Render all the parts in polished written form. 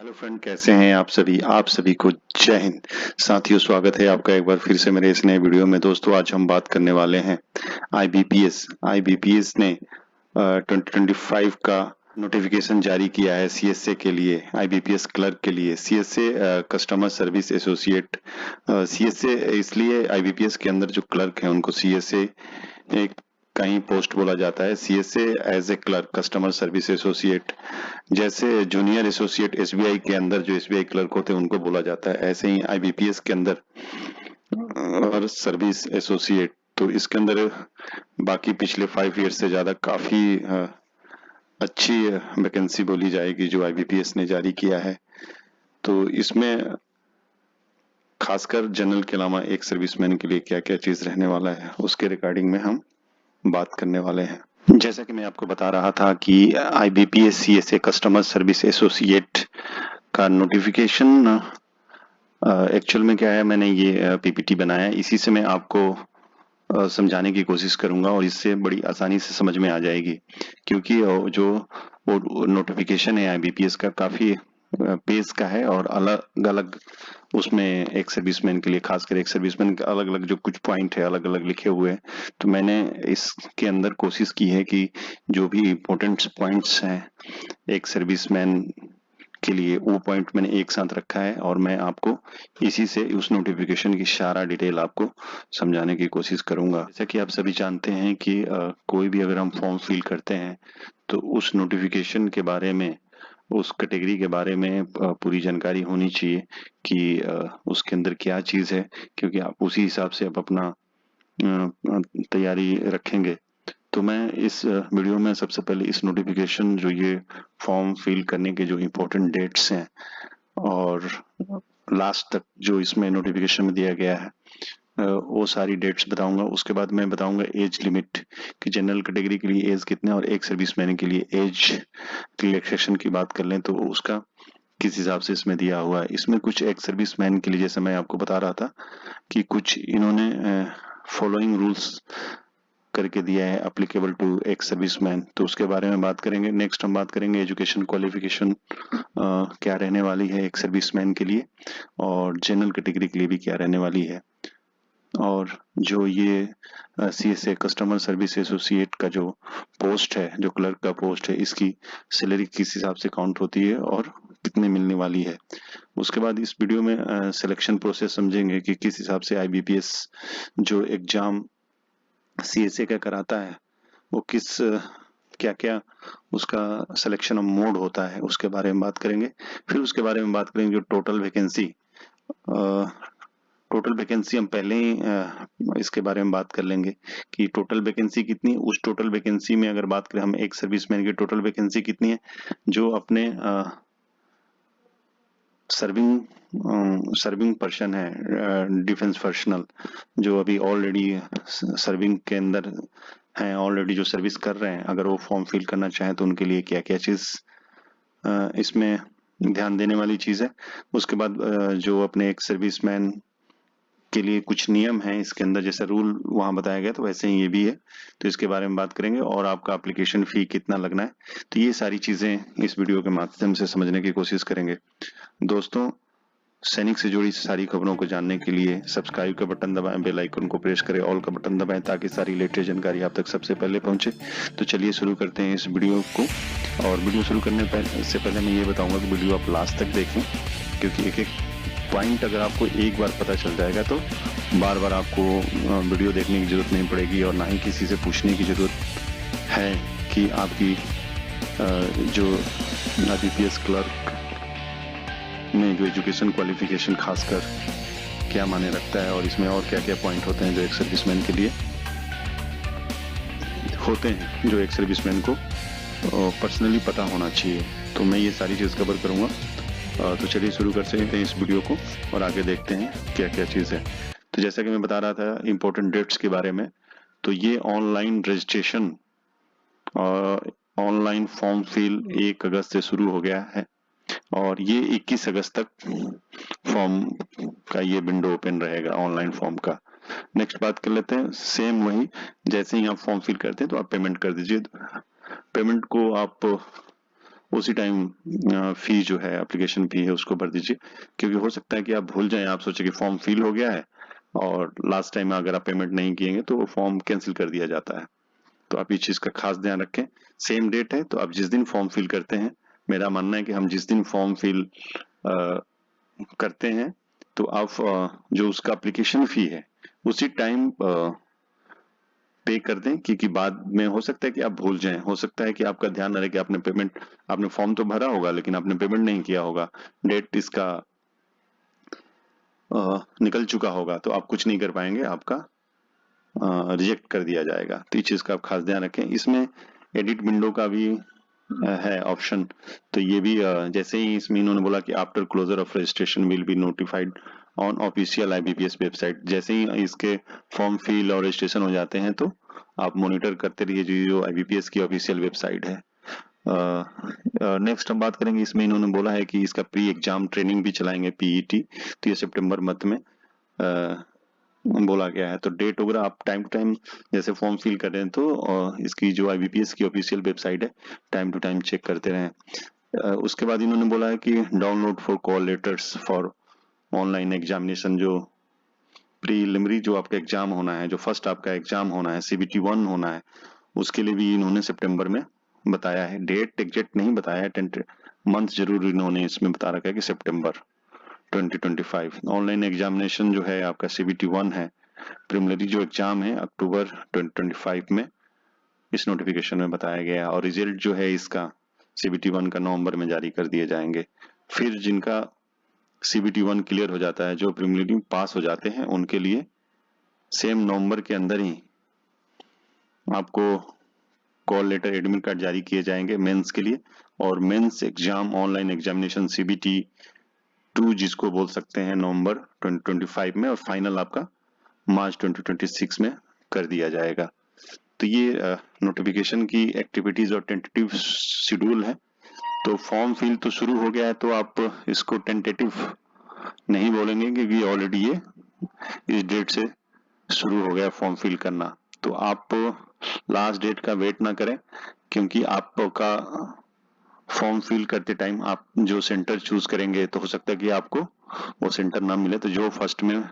Hello friend, कैसे हैं आप सभी को जय हिंद। साथियों, स्वागत है आपका एक बार फिर से मेरे इस नए वीडियो में। दोस्तों, आज हम बात करने वाले हैं आईबीपीएस ने 2025 का नोटिफिकेशन जारी किया है सीएसए के लिए, आईबीपीएस क्लर्क के लिए। CSA customer service associate. CSA इसलिए आईबीपीएस के अंदर जो क्लर्क हैं उनको सीएसए एक का ही पोस्ट बोला जाता है। CSA as a clerk, customer service associate. जैसे जूनियर एसोसिएट एसबीआई के अंदर जो एसबीआई क्लर्क होते हैं उनको बोला जाता है, ऐसे ही आईबीपीएस के अंदर और सर्विस एसोसिएट। तो इसके अंदर बाकी पिछले 5 ईयर से ज्यादा काफी अच्छी वैकेंसी बोली जाएगी जो आईबीपीएस ने जारी किया है। तो इसमें खासकर जनरल के अलावा एक सर्विसमैन के लिए क्या क्या चीज रहने वाला है उसके रिगार्डिंग में हम बात करने वाले हैं। जैसा कि मैं आपको बता रहा था कि IBPS CSA customer service associate का नोटिफिकेशन एक्चुअल में क्या है, मैंने ये पीपीटी बनाया है, इसी से मैं आपको समझाने की कोशिश करूंगा और इससे बड़ी आसानी से समझ में आ जाएगी। क्योंकि जो वो नोटिफिकेशन है आईबीपीएस का काफी पेज का है और अलग अलग उसमें एक सर्विसमैन के लिए, खासकर एक सर्विसमैन के अलग अलग जो कुछ पॉइंट है अलग अलग लिखे हुए हैं। तो मैंने इसके अंदर कोशिश की है कि जो भी इम्पोर्टेंट पॉइंट्स हैं एक सर्विसमैन के लिए, वो पॉइंट मैंने एक साथ रखा है और मैं आपको इसी से उस नोटिफिकेशन की सारा डिटेल आपको समझाने की कोशिश करूंगा। जैसा कि आप सभी जानते हैं कि कोई भी अगर हम फॉर्म फिल करते हैं तो उस नोटिफिकेशन के बारे में, उस कैटेगरी के बारे में पूरी जानकारी होनी चाहिए कि उसके अंदर क्या चीज है, क्योंकि आप उसी हिसाब से आप अपना तैयारी रखेंगे। तो मैं इस वीडियो में सबसे पहले इस नोटिफिकेशन, जो ये फॉर्म फिल करने के जो इम्पोर्टेंट डेट्स हैं और लास्ट तक जो इसमें नोटिफिकेशन में दिया गया है वो सारी डेट्स बताऊंगा। उसके बाद मैं बताऊंगा एज लिमिट कि जनरल कैटेगरी के लिए एज कितना और एक सर्विसमैन के लिए एज रिलैक्सेशन की बात कर लें तो उसका किस हिसाब से इसमें दिया हुआ है। इसमें कुछ एक सर्विसमैन के लिए, जैसे मैं आपको बता रहा था कि कुछ इन्होंने फॉलोइंग रूल्स करके दिया है अप्लीकेबल टू एक सर्विसमैन, तो उसके बारे में बात करेंगे। नेक्स्ट हम बात करेंगे एजुकेशन क्वालिफिकेशन क्या रहने वाली है एक सर्विसमैन के लिए और जनरल कैटेगरी के लिए भी क्या रहने वाली है। और जो ये सीएसए कस्टमर सर्विस एसोसिएट का जो पोस्ट है, जो क्लर्क का पोस्ट है, इसकी सैलरी किस हिसाब से काउंट होती है और कितने मिलने वाली है। उसके बाद इस वीडियो में सिलेक्शन प्रोसेस समझेंगे कि किस हिसाब से आईबीपीएस जो एग्जाम सीएसए का कराता है वो किस क्या क्या उसका सिलेक्शन मोड होता है उसके बारे में बात करेंगे। फिर उसके बारे में बात करेंगे जो टोटल वैकेंसी हम पहले ही इसके बारे में बात कर लेंगे कि टोटल वैकेंसी कितनी। उस टोटल वैकेंसी में अगर बात करें हम एक सर्विसमैन की टोटल वैकेंसी कितनी है जो अपने सर्विंग पर्सन है, डिफेंस पर्सनल जो अभी ऑलरेडी सर्विंग के अंदर हैं, ऑलरेडी जो सर्विस कर रहे हैं, अगर वो फॉर्म फिल करना चाहें तो उनके लिए क्या क्या चीज इसमें ध्यान देने वाली चीज है। उसके बाद जो अपने एक सर्विसमैन के लिए कुछ नियम हैं इसके अंदर, जैसे रूल वहां बताया गया तो वैसे ही ये भी है, तो इसके बारे में बात करेंगे और आपका एप्लीकेशन फी कितना लगना है। तो ये सारी चीजें इस वीडियो के माध्यम से समझने की कोशिश करेंगे। दोस्तों, सैनिक से जुड़ी सारी खबरों को जानने के लिए सब्सक्राइब का बटन दबाएं, बेल आइकन को प्रेस करें, ऑल का बटन दबाएं ताकि सारी लेटेस्ट जानकारी आप तक सबसे पहले पहुंचे। तो चलिए शुरू करते हैं इस वीडियो को। और वीडियो शुरू करने से पहले मैं ये बताऊंगा कि वीडियो आप लास्ट तक देखें, क्योंकि एक एक पॉइंट अगर आपको एक बार पता चल जाएगा तो बार बार आपको वीडियो देखने की जरूरत नहीं पड़ेगी और ना ही किसी से पूछने की जरूरत है कि आपकी जो आईबीपीएस क्लर्क में जो एजुकेशन क्वालिफिकेशन खासकर क्या माने रखता है और इसमें और क्या क्या पॉइंट होते हैं जो एक सर्विसमैन के लिए होते हैं, जो एक सर्विसमैन को पर्सनली पता होना चाहिए। तो मैं ये सारी चीज कवर करूंगा। तो चलिए शुरू करते हैं इस वीडियो को और आगे देखते हैं क्या क्या चीज है। तो जैसा कि मैं बता रहा था इम्पोर्टेंट डेट्स के बारे में, तो ये ऑनलाइन रजिस्ट्रेशन और ऑनलाइन फॉर्म फिल 1 अगस्त से शुरू हो गया है और ये 21 अगस्त तक फॉर्म का ये विंडो ओपन रहेगा ऑनलाइन फॉर्म का। नेक्स्ट बात कर लेते हैं, सेम वही जैसे ही आप फॉर्म फिल करते हैं तो आप पेमेंट कर दीजिए। पेमेंट को आप उसी टाइम फी जो है, एप्लीकेशन फी है, उसको भर दीजिए। क्योंकि हो सकता है कि आप भूल जाएं, आप सोचे कि फॉर्म फिल हो गया है और लास्ट टाइम अगर आप पेमेंट नहीं किएंगे तो वो फॉर्म कैंसिल कर दिया जाता है। तो आप इस चीज का खास ध्यान रखें। सेम डेट है तो आप जिस दिन फॉर्म फिल करते हैं, मेरा मानना है कि हम जिस दिन फॉर्म फिल करते हैं तो आप जो उसका एप्लीकेशन फी है उसी टाइम पे कर दें, क्योंकि बाद में हो सकता है कि आप भूल जाएं, हो सकता है कि आपका ध्यान न रहे कि आपने फॉर्म तो भरा होगा लेकिन आपने पेमेंट नहीं किया होगा, डेट इसका निकल चुका होगा, तो आप कुछ नहीं कर पाएंगे, आपका रिजेक्ट कर दिया जाएगा। तो इस चीज का आप खास ध्यान रखें। इसमें एडिट विंडो का भी है ऑप्शन, तो ये भी जैसे ही इसमें इन्होंने बोला कि after closure of registration will be notified on official IBPS website, जैसे ही इसके फॉर्म फिल और रजिस्ट्रेशन हो जाते हैं तो आप मॉनिटर करते रहिए जो आईबीपीएस की ऑफिशियल वेबसाइट है। नेक्स्ट हम बात करेंगे, इसमें इन्होंने बोला है कि इसका प्री एग्जाम ट्रेनिंग भी चलाएंगे, पीईटी, तो ये सितंबर मंथ में बोला गया है। तो डेट वगैरह आप टाइम टू टाइम जैसे फॉर्म फिल कर रहे हैं तो इसकी जो आईबीपीएस की ऑफिशियल वेबसाइट है टाइम टू टाइम चेक करते रहें। उसके बाद इन्होंने बोला है कि download for call letters for online examination, जो प्रीलिमिनरी जो आपका एग्जाम होना है, जो फर्स्ट आपका एग्जाम होना है, CBT 1 होना है, उसके लिए भी इन्होंने सितंबर में बताया है। डेट एग्जैक्ट नहीं बताया है, मंथ जरूर इन्होंने इसमें बता रखा है कि सितंबर 2025। ऑनलाइन एग्जामिनेशन जो है आपका CBT 1 है, प्रीलिमिनरी जो एग्जाम है अक्टूबर 2025 में इस नोटिफिकेशन में बताया गया, और रिजल्ट जो है इसका CBT 1 का नवंबर में जारी कर दिए जाएंगे। फिर जिनका CBT 1 क्लियर हो जाता है, जो प्रीलिमिनरी पास हो जाते हैं, उनके लिए सेम नवंबर के अंदर ही आपको कॉल लेटर, एडमिट कार्ड जारी किए जाएंगे मेंस के लिए। और mains exam online examination CBT 2 जिसको बोल सकते हैं, नवंबर 2025 में, और फाइनल आपका मार्च 2026 में कर दिया जाएगा। तो ये नोटिफिकेशन की एक्टिविटीज और टेंटेटिव शेड्यूल है। तो फॉर्म फिल तो शुरू हो गया है, तो आप इसको टेंटेटिव नहीं बोलेंगे क्योंकि ऑलरेडी ये इस डेट से शुरू हो गया फॉर्म फिल करना। तो आप लास्ट डेट का वेट ना करें, क्योंकि आपका फॉर्म फिल करते टाइम आप जो सेंटर चूज करेंगे तो हो सकता है कि आपको वो सेंटर ना मिले। तो जो फर्स्ट में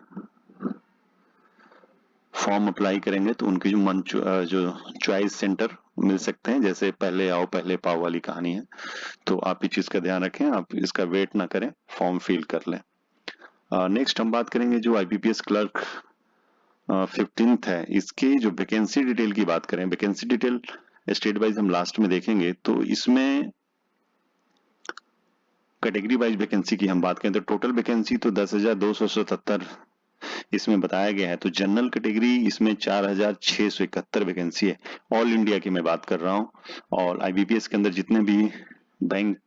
फॉर्म अप्लाई करेंगे तो उनकी जो चॉइस सेंटर मिल सकते हैं, जैसे पहले आओ पहले पाओ वाली कहानी है। तो आप इस चीज का ध्यान रखें, आप इसका वेट ना करें, फॉर्म फिल कर लें। नेक्स्ट हम बात करेंगे जो आईबीपीएस क्लर्क 15th है, इसकी जो वैकेंसी डिटेल की बात करें, वैकेंसी डिटेल स्टेट वाइज हम लास्ट में देखेंगे। तो इसमें कैटेगरी वाइज वैकेंसी की हम बात करें तो टोटल वैकेंसी तो 10,277 इसमें बताया गया है। तो जनरल कैटेगरी इसमें 4,671 वैकेंसी है, ऑल इंडिया की मैं बात कर रहा हूँ। और आईबीपीएस के अंदर जितने भी बैंक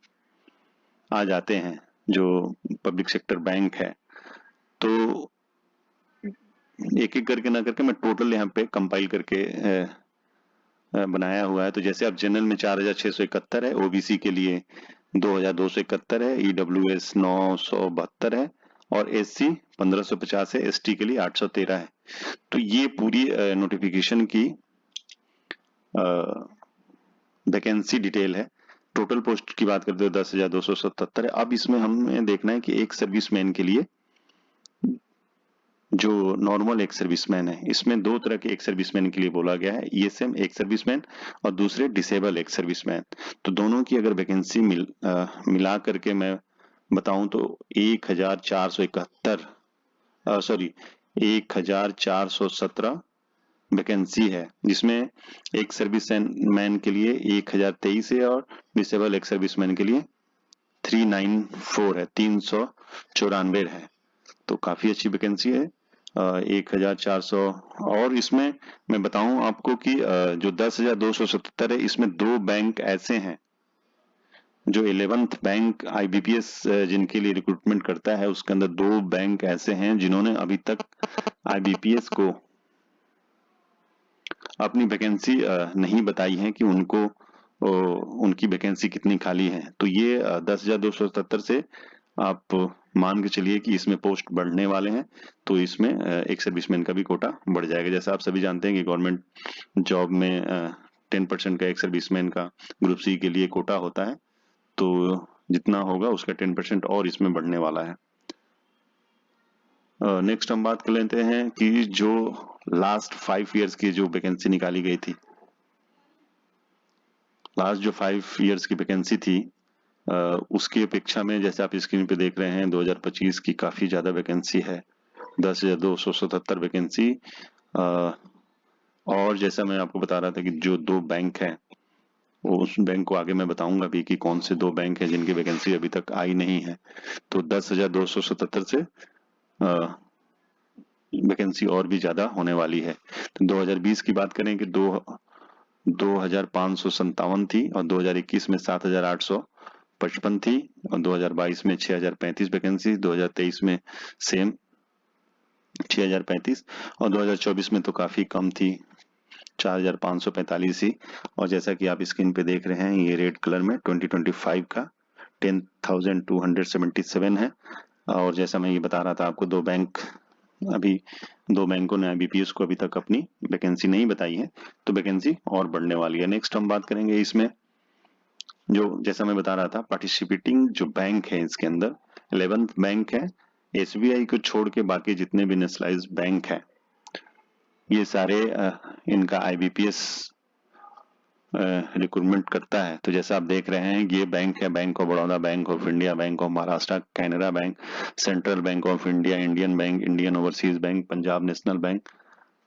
आ जाते हैं, जो पब्लिक सेक्टर बैंक है, तो एक एक करके ना करके मैं टोटल यहाँ पे कंपाइल करके बनाया हुआ है। तो जैसे आप जनरल में 4,671 है, ओबीसी के लिए 2,271 है, ईडब्ल्यूएस 972 है, और एससी 1550 है, एसटी के लिए 813 है। तो ये पूरी नोटिफिकेशन की वैकेंसी डिटेल है। टोटल पोस्ट की बात करते हो 10,277 है। अब इसमें हमें देखना है कि एक सर्विसमैन के लिए, जो नॉर्मल एक सर्विसमैन है, इसमें दो तरह के एक सर्विसमैन के लिए बोला गया है, ईएसएम एक सर्विसमैन और दूसरे डिसेबल एक सर्विसमैन। तो दोनों की अगर वैकेंसी मिला करके मैं बताऊं तो 1,417 वैकेंसी है, जिसमें एक सर्विसमैन के लिए 1,023 है और डिसेबल एक सर्विसमैन के लिए 394 है, 394 है। तो काफी अच्छी वैकेंसी है, 1,400। और इसमें मैं बताऊं आपको कि जो 10,277 है, इसमें दो बैंक ऐसे हैं जो 11th बैंक आईबीपीएस जिनके लिए रिक्रूटमेंट करता है, उसके अंदर दो बैंक ऐसे हैं जिन्होंने अभी तक आईबीपीएस को अपनी वैकेंसी नहीं बताई है कि उनकी वैकेंसी कितनी खाली है। तो ये 10,277 से आप मान के चलिए कि इसमें पोस्ट बढ़ने वाले हैं, तो इसमें एक सर्विसमैन का भी कोटा बढ़ जाएगा। जैसा आप सभी जानते हैं कि गवर्नमेंट जॉब में 10% का एक सर्विसमैन का ग्रुप सी के लिए कोटा होता है। तो जितना होगा उसका 10% और इसमें बढ़ने वाला है। नेक्स्ट हम बात कर लेते हैं कि जो लास्ट 5 इयर्स की जो वैकेंसी निकाली गई थी, लास्ट जो 5 इयर्स की वैकेंसी थी उसकी अपेक्षा में जैसे आप स्क्रीन पे देख रहे हैं 2025 की काफी ज्यादा वैकेंसी है, 10,277 वैकेंसी। और जैसा मैं आपको बता रहा था कि जो 2 बैंक हैं, वो उस बैंक को आगे मैं बताऊंगा भी कि कौन से 2 बैंक हैं जिनकी वैकेंसी अभी तक आई नहीं है। तो 10,277 से वैकेंसी और भी ज्यादा होने वाली है। तो 2020 की बात करें कि 2,557 थी और 2021 में 7,855 थी और 2022 में 6,035 वैकेंसी, 2023 में सेम 6,035 और 2024 में तो काफी कम थी, 4,545 ही। और जैसा कि आप स्क्रीन पे देख रहे हैं ये रेड कलर में 2025 का 10,277 है। और जैसा मैं ये बता रहा था आपको, 2 बैंकों ने आईबीपीएस को अभी तक अपनी वैकेंसी नहीं बताई है, तो वैकेंसी और बढ़ने वाली है। नेक्स्ट हम बात करेंगे इसमें जो जैसा मैं बता रहा था पार्टिसिपेटिंग जो बैंक है, इसके अंदर 11th बैंक है। एसबीआई को छोड़ के बाकी जितने भी नेशनलाइज्ड बैंक है ये सारे इनका आईबीपीएस रिक्रूटमेंट करता है। तो जैसा आप देख रहे हैं ये बैंक है, Bank of Baroda, Bank of India, Bank of Maharashtra, Canara Bank, Central Bank of India, Indian Bank, Indian Overseas Bank, Punjab National Bank,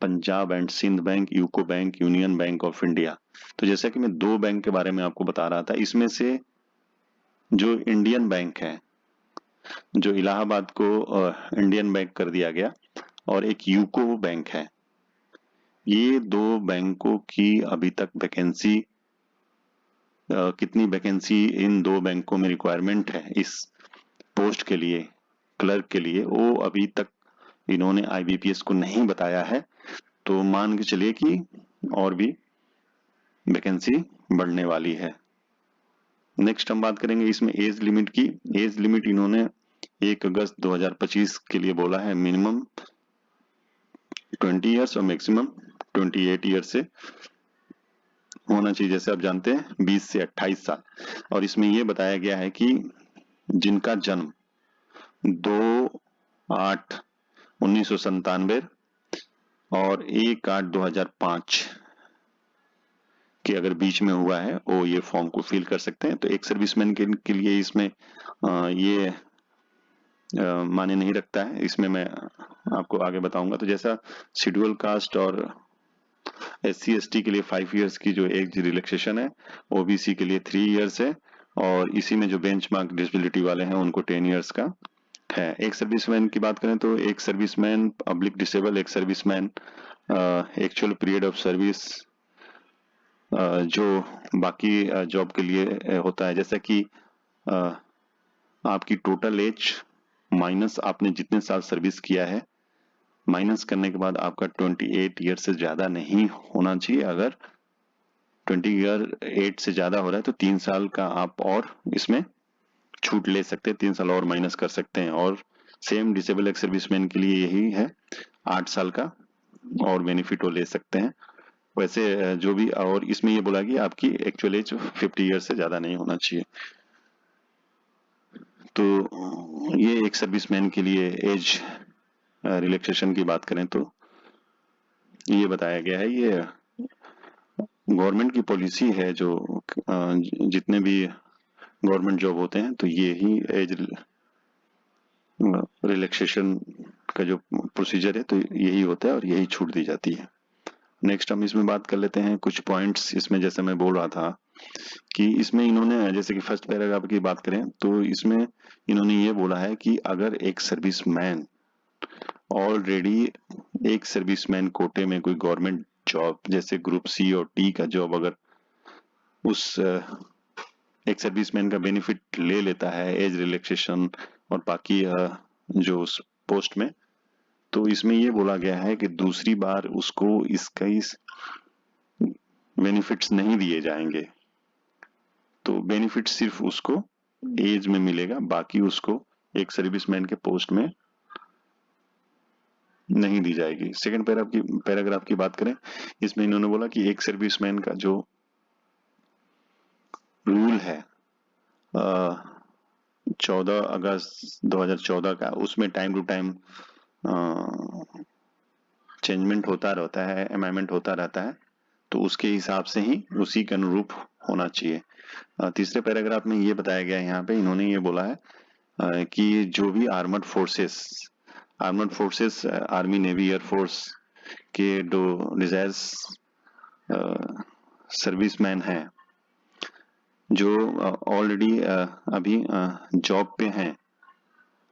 Punjab and Sindh Bank, UCO Bank, Union Bank of India. तो जैसा कि मैं 2 बैंक के बारे में आपको बता रहा था, इसमें से जो इंडियन बैंक है, जो इलाहाबाद को इंडियन बैंक कर दिया गया, और एक यूको बैंक है, ये 2 बैंकों की अभी तक वैकेंसी कितनी वैकेंसी इन 2 बैंकों में रिक्वायरमेंट है इस पोस्ट के लिए, क्लर्क के लिए, वो अभी तक इन्होंने आईबीपीएस को नहीं बताया है। तो मान के चलिए कि और भी वैकेंसी बढ़ने वाली है। नेक्स्ट हम बात करेंगे इसमें एज लिमिट की। एज लिमिट इन्होंने 1 अगस्त 2025 के लिए बोला है, मिनिमम 20 इयर्स और मैक्सिमम 28 ईयर्स से होना चाहिए। जैसे आप जानते हैं 20 से 28 साल। और इसमें यह बताया गया है कि जिनका जन्म 2/8/1997 और 1/8/2005 के अगर बीच में हुआ है वो ये फॉर्म को फिल कर सकते हैं। तो एक सर्विसमैन के लिए इसमें ये माने नहीं रखता है, इसमें मैं आपको आगे बताऊंगा। तो जैसा शेड्यूल कास्ट और SC/ST के लिए 5 इयर्स की जो एज रिलैक्सेशन है, ओबीसी के लिए 3 इयर्स है, और इसी में जो बेंचमार्क डिसेबिलिटी वाले हैं उनको 10 इयर्स का है। एक सर्विसमैन की बात करें तो एक सर्विसमैन पब्लिक डिसेबल, एक serviceman actual period of service जो बाकी जॉब के लिए होता है, जैसा कि आपकी टोटल एज माइनस आपने जितने साल सर्विस किया है, माइनस करने के बाद आपका 28 ईयर से ज्यादा नहीं होना चाहिए। अगर 28 से ज्यादा हो रहा है तो 3 साल का आप और इसमें छूट ले सकते हैं, 3 साल और माइनस कर सकते हैं। और सेम डिसेबल एक्स सर्विसमैन के लिए यही है, 8 साल का और बेनिफिट वो ले सकते हैं। वैसे जो भी, और इसमें ये बोला कि आपकी एक्चुअल एज 50 ईयर से ज्यादा नहीं होना चाहिए। तो ये एक सर्विसमैन के लिए एज रिलैक्सेशन की बात करें तो ये बताया गया है। ये गवर्नमेंट की पॉलिसी है, जो जितने भी गवर्नमेंट जॉब होते हैं तो ये ही एज रिलैक्सेशन का जो प्रोसीजर है तो यही होता है और यही छूट दी जाती है। नेक्स्ट हम इसमें बात कर लेते हैं कुछ पॉइंट्स। इसमें जैसे मैं बोल रहा था कि इसमें इन्होंने, जैसे कि फर्स्ट पैराग्राफ की बात करें तो इसमें इन्होंने ये बोला है कि अगर एक सर्विसमैन ऑलरेडी एक सर्विसमैन कोटे में कोई गवर्नमेंट जॉब जैसे ग्रुप सी और टी का जॉब अगर उस एक सर्विसमैन का बेनिफिट ले लेता है, एज रिलैक्सेशन और बाकी जो उस पोस्ट में, तो इसमें ये बोला गया है कि दूसरी बार उसको इसका बेनिफिट्स नहीं दिए जाएंगे। तो बेनिफिट सिर्फ उसको एज में मिलेगा, बाकी उसको एक सर्विसमैन के पोस्ट में नहीं दी जाएगी। सेकंड पैराग्राफ की बात करें, इसमें इन्होंने बोला कि एक सर्विसमैन का जो रूल है 14 अगस्त 2014 का, उसमें टाइम टू टाइम चेंजमेंट होता रहता है, अमेंडमेंट होता रहता है, तो उसके हिसाब से ही उसी के अनुरूप होना चाहिए। तीसरे पैराग्राफ में ये बताया गया है, यहाँ पे इन्होंने ये बोला है कि जो भी armoured forces army, navy, air force के जो डिजायर्स सर्विसमैन हैं, जो ऑलरेडी अभी जॉब पे हैं,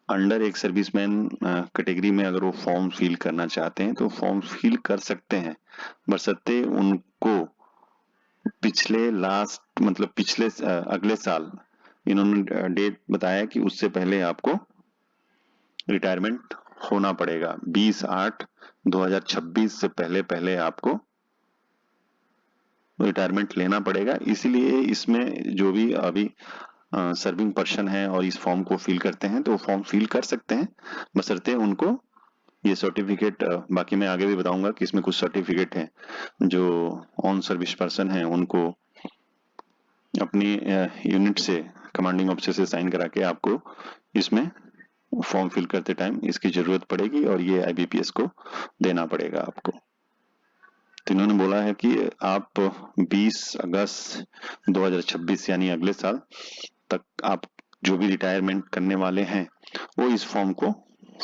अंडर एक सर्विसमैन कैटेगरी में अगर वो फॉर्म फिल करना चाहते हैं तो फॉर्म फिल कर सकते हैं, बशर्ते उनको पिछले अगले साल इन्होंने डेट बताया कि उससे पहले आपको रिटायरमेंट होना पड़ेगा। 20/8/2026 से पहले आपको रिटायरमेंट लेना पड़ेगा। इसीलिए इसमें जो भी अभी सर्विंग पर्सन है और इस फॉर्म को फिल करते हैं तो फॉर्म फिल कर सकते हैं, बशर्ते उनको ये सर्टिफिकेट, बाकी मैं आगे भी बताऊंगा कि इसमें कुछ सर्टिफिकेट हैं जो ऑन सर्विस पर्सन है उनको अपनी यूनिट से, कमांडिंग ऑफिसर से साइन करा के आपको इसमें फॉर्म फिल करते टाइम इसकी जरूरत पड़ेगी और ये आईबीपीएस को देना पड़ेगा आपको। तो इन्होंने बोला है कि आप 20 अगस्त 2026 यानी अगले साल तक आप जो भी रिटायरमेंट करने वाले हैं वो इस फॉर्म को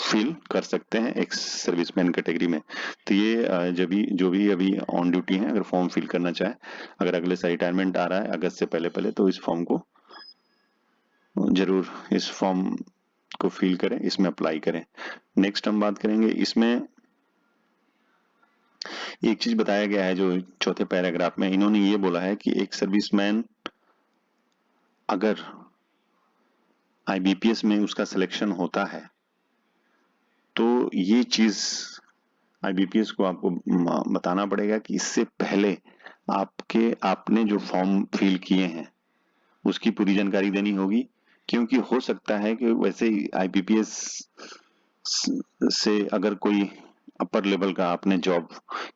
फिल कर सकते हैं एक्स सर्विसमैन कैटेगरी में। तो ये जो भी अभी ऑन ड्यूटी हैं, अगर फॉर्म फिल करना चाहे, अगर अगले साल रिटायरमेंट आ रहा है अगस्त से पहले तो इस फॉर्म को जरूर, इस फॉर्म को फिल करें, इसमें अप्लाई करें। नेक्स्ट हम बात करेंगे, इसमें एक चीज बताया गया है जो चौथे पैराग्राफ में इन्होंने ये बोला है कि एक सर्विसमैन अगर आईबीपीएस में उसका सिलेक्शन होता है तो ये चीज आईबीपीएस को आपको बताना पड़ेगा कि इससे पहले आपने जो फॉर्म फिल किए हैं उसकी पूरी जानकारी देनी होगी, क्योंकि हो सकता है कि वैसे ही आईबीपीएस से अगर कोई अपर लेवल का आपने जॉब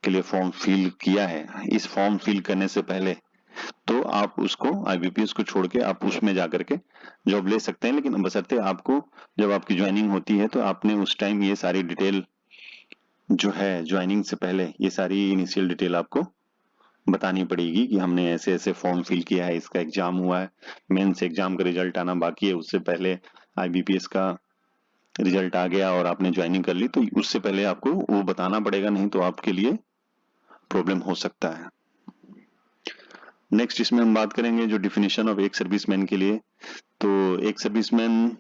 के लिए फॉर्म फिल किया है, इस फॉर्म फिल करने से पहले तो आप उसको आईबीपीएस को छोड़ के आप उसमें जाकर के जॉब ले सकते हैं, लेकिन बशर्ते आपको जब आपकी ज्वाइनिंग होती है तो आपने उस टाइम ये सारी डिटेल जो है ज्वाइनिंग से पहले ये सारी इनिशियल डिटेल आपको बतानी पड़ेगी कि हमने ऐसे ऐसे फॉर्म फिल किया है, इसका एग्जाम हुआ है, मेंस एग्जाम का रिजल्ट आना बाकी है, उससे पहले आईबीपीएस का रिजल्ट आ गया और आपने ज्वाइनिंग कर ली, तो उससे पहले आपको वो बताना पड़ेगा, नहीं तो आपके लिए प्रॉब्लम हो सकता है। नेक्स्ट इसमें हम बात करेंगे जो डिफिनेशन ऑफ एक सर्विसमैन के लिए। तो एक सर्विसमैन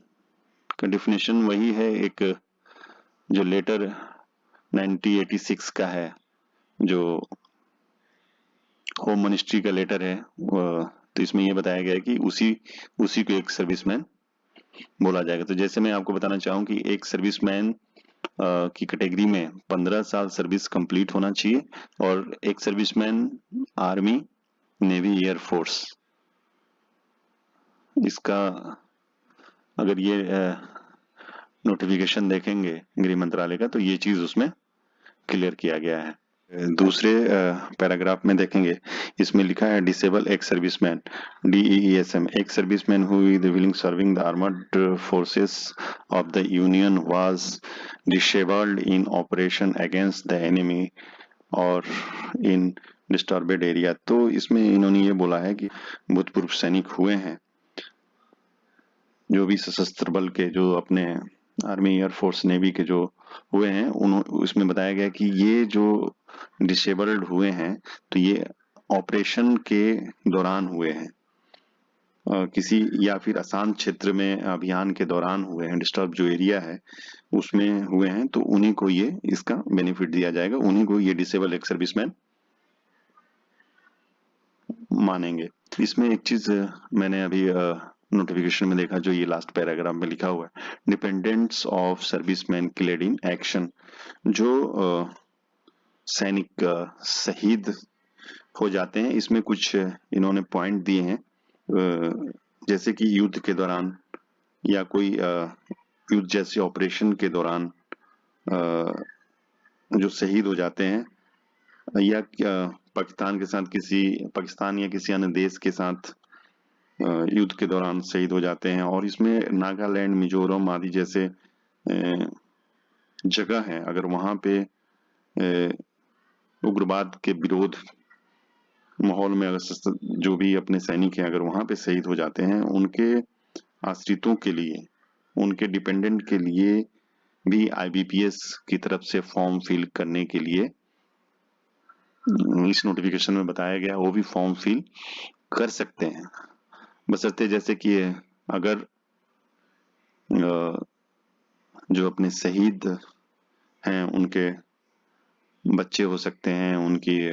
का डिफिनेशन वही है, एक जो लेटर 1986 का है, जो होम मिनिस्ट्री का लेटर है, तो इसमें ये बताया गया है कि उसी को एक सर्विसमैन बोला जाएगा। तो जैसे मैं आपको बताना चाहूँ कि एक सर्विसमैन की कैटेगरी में 15 साल सर्विस कंप्लीट होना चाहिए, और एक सर्विसमैन आर्मी, नेवी, एयरफोर्स, इसका अगर ये नोटिफिकेशन देखेंगे गृह मंत्रालय का तो ये चीज उसमें क्लियर किया गया है। दूसरे पैराग्राफ में देखेंगे, इसमें लिखा है disable ex serviceman, DEESM, ex serviceman who is willing serving the armoured forces of the union was disabled in operation against the enemy और इन डिस्टर्बेड एरिया। तो इसमें इन्होंने ये बोला है कि भूतपूर्व सैनिक हुए हैं, जो भी सशस्त्र बल के, जो अपने आर्मी, एयरफोर्स, नेवी के जो हुए हैं, उसमें बताया गया कि ये जो डिसेबल्ड हुए हैं तो ये ऑपरेशन के दौरान हुए हैं, किसी या फिर अशांत क्षेत्र में अभियान के दौरान हुए हैं, डिस्टर्ब जो एरिया है उसमें हुए हैं, तो उन्हीं को ये इसका बेनिफिट दिया जाएगा, उन्हीं को ये डिसेबल एक्स सर्विसमैन मानेंगे। इसमें एक चीज मैंने अभी नोटिफिकेशन में देखा, जो ये लास्ट पैराग्राफ में लिखा हुआ है, dependents of serviceman killed in action, जो सैनिक शहीद हो जाते हैं, इसमें कुछ इन्होंने पॉइंट दिए हैं, जैसे कि युद्ध के दौरान या कोई युद्ध जैसे ऑपरेशन के दौरान जो शहीद हो जाते हैं, या पाकिस्तान या किसी अन्य देश के साथ युद्ध के दौरान शहीद हो जाते हैं। और इसमें नागालैंड, मिजोरम आदि जैसे जगह हैं, अगर वहां पे उग्रवाद के विरोध माहौल में अगर जो भी अपने सैनिक हैं अगर वहां पे शहीद हो जाते हैं, उनके आश्रितों के लिए, उनके डिपेंडेंट के लिए भी आईबीपीएस की तरफ से फॉर्म फिल करने के लिए इस नोटिफिकेशन में बताया गया, वो भी फॉर्म फिल कर सकते हैं। बशर्ते जैसे कि अगर जो अपने शहीद हैं उनके बच्चे हो सकते हैं, उनकी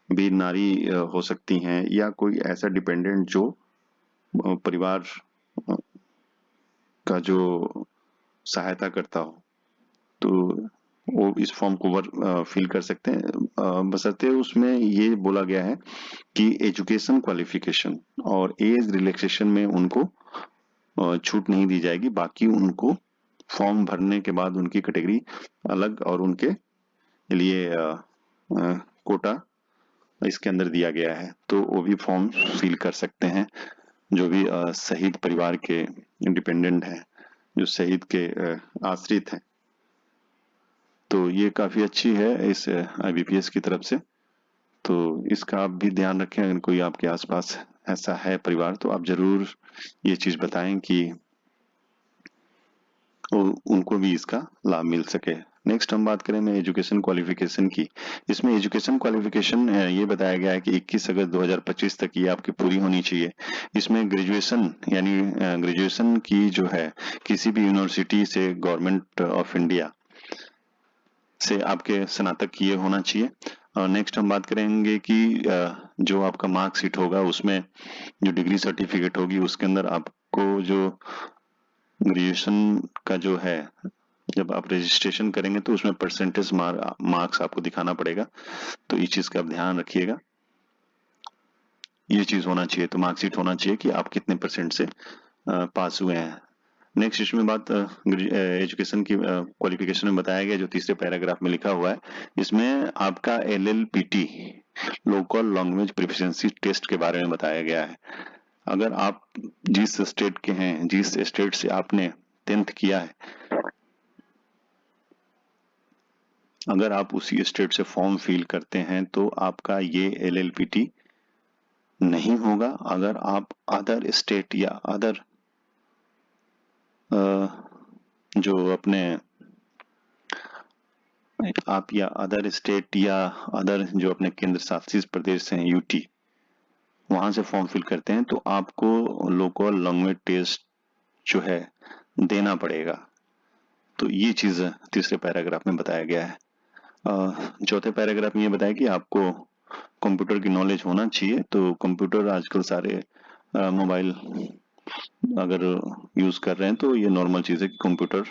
वीर नारी हो सकती हैं, या कोई ऐसा डिपेंडेंट जो परिवार का जो सहायता करता हो, तो वो इस फॉर्म को फिल कर सकते हैं। बशर्ते उसमें ये बोला गया है कि एजुकेशन क्वालिफिकेशन और एज रिलैक्सेशन में उनको छूट नहीं दी जाएगी, बाकी उनको फॉर्म भरने के बाद उनकी कैटेगरी अलग और उनके लिए कोटा इसके अंदर दिया गया है, तो वो भी फॉर्म फिल कर सकते हैं जो भी शहीद परिवार के डिपेंडेंट हैं, जो शहीद के आश्रित हैं। तो ये काफी अच्छी है इस आईबीपीएस की तरफ से, तो इसका आप भी ध्यान रखें। अगर कोई आपके आसपास ऐसा है परिवार, तो आप जरूर ये चीज बताएं कि उनको भी इसका लाभ मिल सके। नेक्स्ट हम बात करें एजुकेशन क्वालिफिकेशन की। इसमें एजुकेशन क्वालिफिकेशन ये बताया गया है कि 21 अगस्त 2025 तक ये आपकी पूरी होनी चाहिए। इसमें ग्रेजुएशन यानी ग्रेजुएशन की जो है किसी भी यूनिवर्सिटी से, गवर्नमेंट ऑफ इंडिया से आपके स्नातक किए होना चाहिए। और नेक्स्ट हम बात करेंगे कि जो आपका मार्कशीट होगा उसमें जो डिग्री सर्टिफिकेट होगी उसके अंदर आपको जो ग्रेजुएशन का जो है, जब आप रजिस्ट्रेशन करेंगे तो उसमें परसेंटेज मार्क्स आपको दिखाना पड़ेगा, तो इस चीज का आप ध्यान रखिएगा। ये चीज होना चाहिए, तो मार्कशीट होना चाहिए कि आप कितने परसेंट से पास हुए हैं। नेक्स्ट इसमें बात एजुकेशन की क्वालिफिकेशन में बताया गया, जो तीसरे पैराग्राफ में लिखा हुआ है, इसमें आपका एलएलपीटी लोकल लैंग्वेज प्रोफिशिएंसी टेस्ट के बारे में बताया गया है। अगर आप जिस स्टेट के हैं, जिस स्टेट से आपने 10th किया है, अगर आप उसी स्टेट से फॉर्म फिल करते हैं तो आपका ये एलएलपीटी नहीं होगा। अगर आप अदर स्टेट या अदर जो अपने आप या अदर स्टेट या अदर जो अपने केंद्र शासित प्रदेश हैं यूटी, वहां से फॉर्म फिल करते हैं तो आपको लोकल लैंग्वेज टेस्ट जो है देना पड़ेगा। तो ये चीज तीसरे पैराग्राफ में बताया गया है। चौथे पैराग्राफ में ये बताया कि आपको कंप्यूटर की नॉलेज होना चाहिए। तो कंप्यूटर आजकल सारे मोबाइल अगर यूज कर रहे हैं तो ये नॉर्मल चीज है कि कंप्यूटर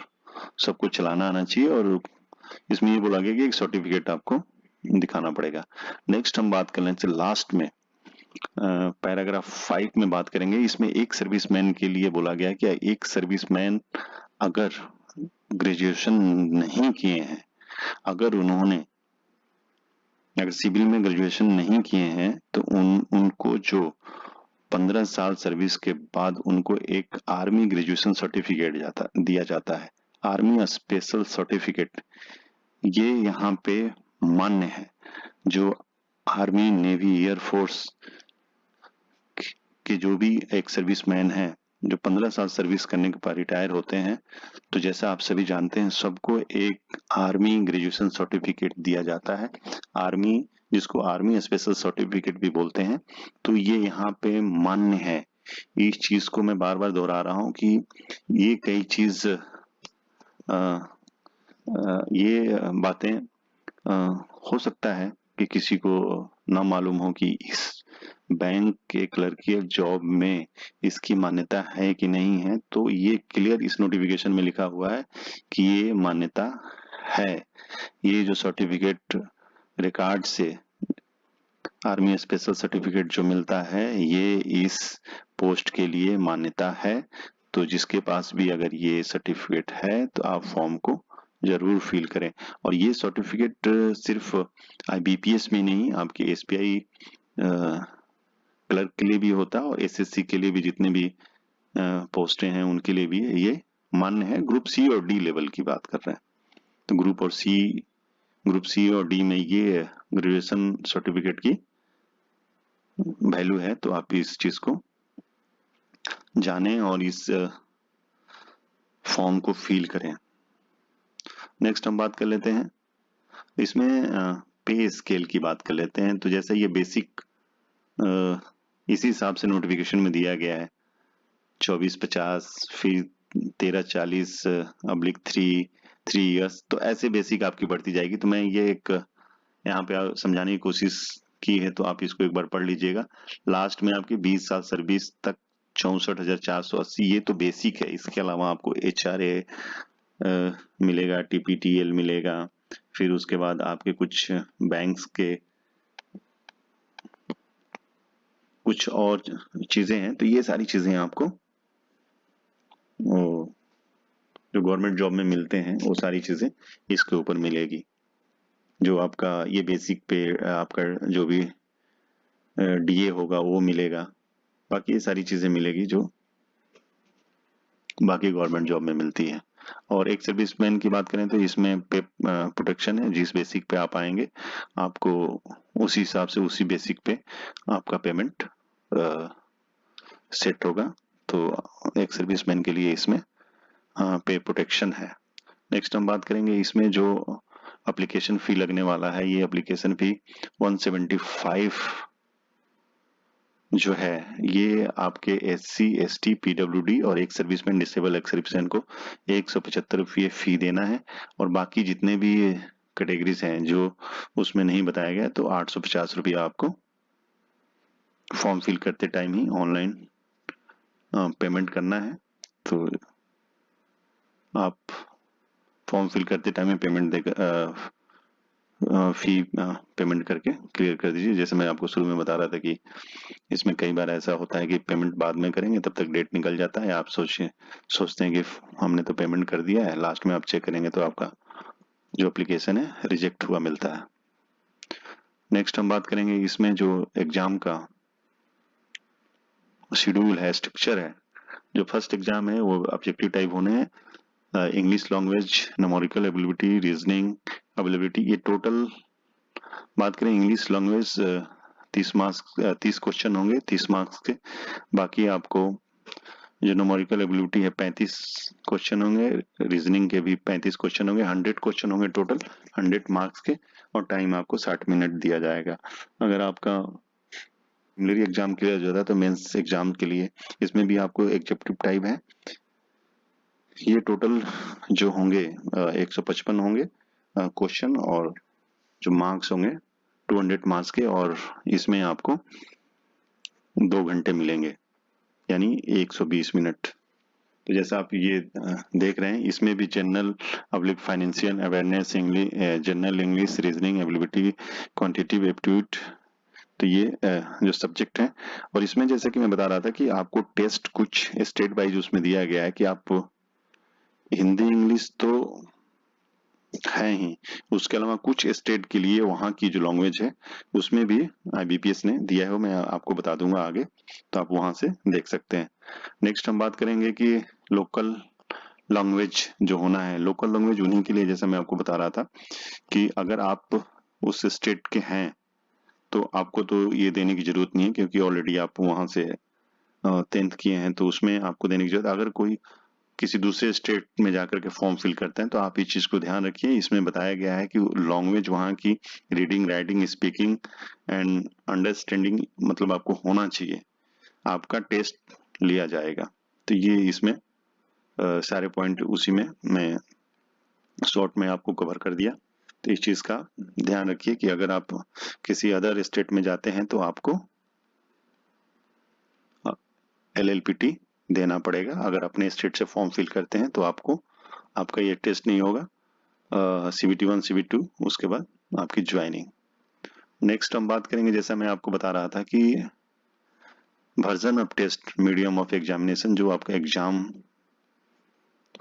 सबको चलाना आना चाहिए, और इसमें ये बोला गया कि एक सर्टिफिकेट आपको दिखाना पड़ेगा। नेक्स्ट हम बात कर लें लास्ट में पैराग्राफ 5 में बात करेंगे। इसमें एक सर्विसमैन के लिए बोला गया कि एक सर्विसमैन अगर ग्रेजुएशन नहीं किए हैं, अगर सिविल में ग्रेजुएशन नहीं किए हैं, तो उनको जो 15 साल सर्विस के बाद उनको एक आर्मी ग्रेजुएशन सर्टिफिकेट दिया जाता है, आर्मी स्पेशल सर्टिफिकेट। ये यहाँ पे मान्य है। जो आर्मी, नेवी, एयरफोर्स के जो भी एक सर्विसमैन हैं जो 15 साल सर्विस करने के बाद रिटायर होते हैं, तो जैसा आप सभी जानते हैं सबको एक आर्मी ग्रेजुएशन सर्टिफिकेट दिया जाता है, आर्मी, जिसको आर्मी स्पेशल सर्टिफिकेट भी बोलते हैं। तो ये यहाँ पे मान्य है। इस चीज को मैं बार बार दोहरा रहा हूँ कि ये कई चीज ये बातें हो सकता है कि किसी को ना मालूम हो कि इस बैंक के क्लर्की जॉब में इसकी मान्यता है कि नहीं है। तो ये क्लियर इस नोटिफिकेशन में लिखा हुआ है कि ये मान्यता है। ये जो सर्टिफिकेट रिकॉर्ड से आर्मी स्पेशल सर्टिफिकेट जो मिलता है, ये इस पोस्ट के लिए मान्यता है। तो जिसके पास भी अगर ये सर्टिफिकेट है तो आप फॉर्म को जरूर फिल करें। और ये सर्टिफिकेट सिर्फ आईबीपीएस में नहीं, आपके एसबीआई क्लर्क के लिए भी होता है और एसएससी के लिए भी, जितने भी पोस्टें हैं उनके लिए भी ये मान्य है। ग्रुप सी और डी लेवल की बात कर रहे हैं, तो ग्रुप सी और डी में ये ग्रेजुएशन सर्टिफिकेट की वैल्यू है, तो आप इस चीज को जानें और इस फॉर्म को फिल करें। नेक्स्ट हम बात कर लेते हैं, इसमें पे स्केल की बात कर लेते हैं। तो जैसे ये बेसिक इसी हिसाब से नोटिफिकेशन में दिया गया है 2450, फिर 1340/3 ईयर्स, तो ऐसे बेसिक आपकी बढ़ती जाएगी। तो मैं ये एक यहाँ पे समझाने की कोशिश की है, तो आप इसको एक बार पढ़ लीजिएगा। लास्ट में आपकी 20 साल सर्विस तक 64,480, ये तो बेसिक है। इसके अलावा आपको HRA मिलेगा, TPTL मिलेगा, फिर उसके बाद आपके कुछ बैंक्स के कुछ और चीजें हैं। तो ये सारी चीजें आपको जो गवर्नमेंट जॉब में मिलते हैं वो सारी चीजें इसके ऊपर मिलेगी। जो आपका ये बेसिक पे आपका जो भी DA होगा वो मिलेगा, बाकी ये सारी चीजें मिलेगी जो बाकी गवर्नमेंट जॉब में मिलती है। और एक सर्विसमैन की बात करें तो इसमें पे प्रोटेक्शन है, जिस बेसिक पे आप आएंगे आपको उसी हिसाब से उसी बेसिक पे आपका पेमेंट सेट होगा। तो एक सर्विसमैन के लिए इसमें पे प्रोटेक्शन है। नेक्स्ट हम बात करेंगे, इसमें जो एप्लीकेशन फी लगने वाला है, ये एप्लीकेशन फी 175 जो है ये आपके SC ST PWD और एक सर्विसमैन डिसेबल एक्स सर्विसमैन को 175 रुपये फी देना है। और बाकी जितने भी कैटेगरीज हैं जो उसमें नहीं बताया गया, तो 850 रुपया आपको फॉर्म फिल करते टाइम ही ऑनलाइन पेमेंट करना है। तो आप फॉर्म फिल करते टाइम में पेमेंट देकर फी पेमेंट करके क्लियर कर दीजिए। जैसे मैं आपको शुरू में बता रहा था कि इसमें कई बार ऐसा होता है कि पेमेंट बाद में करेंगे, तब तक डेट निकल जाता है, आप सोचते हैं कि हमने तो पेमेंट कर दिया है, लास्ट में आप चेक करेंगे तो आपका जो एप्लीकेशन है रिजेक्ट हुआ मिलता है। नेक्स्ट हम बात करेंगे, इसमें जो एग्जाम का शेड्यूल है, स्ट्रक्चर है। जो फर्स्ट एग्जाम है वो ऑब्जेक्टिव टाइप होने हैं, English language, numerical ability, reasoning ability. ये टोटल बात करें इंग्लिश लैंग्वेज 30 क्वेश्चन होंगे 30 मार्क्स के। बाकी आपको जो न्यूमेरिकल एबिलिटी है 35 क्वेश्चन होंगे, रीजनिंग के भी 35 क्वेश्चन होंगे, 100 क्वेश्चन होंगे टोटल 100 मार्क्स के, और टाइम आपको 60 मिनट दिया जाएगा। अगर आपका प्रीलिमिनरी एग्जाम क्लियर हो जाता है तो मेंस एग्जाम के लिए इसमें भी आपको ऑब्जेक्टिव टाइप है। ये टोटल जो होंगे 155 होंगे क्वेश्चन, और जो मार्क्स होंगे 200 मार्क्स के, और इसमें आपको 2 घंटे मिलेंगे, यानी 120 मिनट। तो जैसा आप ये देख रहे हैं, इसमें भी general public financial awareness, general English, reasoning ability, quantitative aptitude, तो ये जो सब्जेक्ट है। और इसमें जैसे कि मैं बता रहा था कि आपको टेस्ट कुछ स्टेट वाइज उसमें दिया गया है कि आप हिंदी इंग्लिश तो है ही, उसके अलावा कुछ स्टेट के लिए वहां की जो लैंग्वेज है उसमें भी IBPS ने दिया है, मैं आपको बता दूंगा आगे, तो आप वहां से देख सकते हैं। नेक्स्ट हम बात करेंगे कि लोकल लैंग्वेज जो होना है, लोकल लैंग्वेज उन्हीं के लिए, जैसा मैं आपको बता रहा था कि अगर आप उस स्टेट के हैं तो आपको तो ये देने की जरूरत नहीं है, क्योंकि ऑलरेडी आप वहां से 10th किए हैं, तो उसमें आपको देने की जरूरत। अगर कोई किसी दूसरे स्टेट में जाकर के फॉर्म फिल करते हैं तो आप इस चीज को ध्यान रखिए। इसमें बताया गया है कि लैंग्वेज वहां की reading, writing, speaking and understanding मतलब आपको होना चाहिए, आपका टेस्ट लिया जाएगा। तो ये इसमें सारे पॉइंट उसी में मैं शॉर्ट में आपको कवर कर दिया। तो इस चीज का ध्यान रखिए कि अगर आप किसी अदर स्टेट में जाते हैं तो आपको LLPT देना पड़ेगा। अगर अपने स्टेट से फॉर्म फिल करते हैं तो आपको आपका ये टेस्ट नहीं होगा, CBT 1 CBT 2, उसके बाद आपकी ज्वाइनिंग। नेक्स्ट हम बात करेंगे, जैसा मैं आपको बता रहा था कि version of test, medium of examination, जो आपका एग्जाम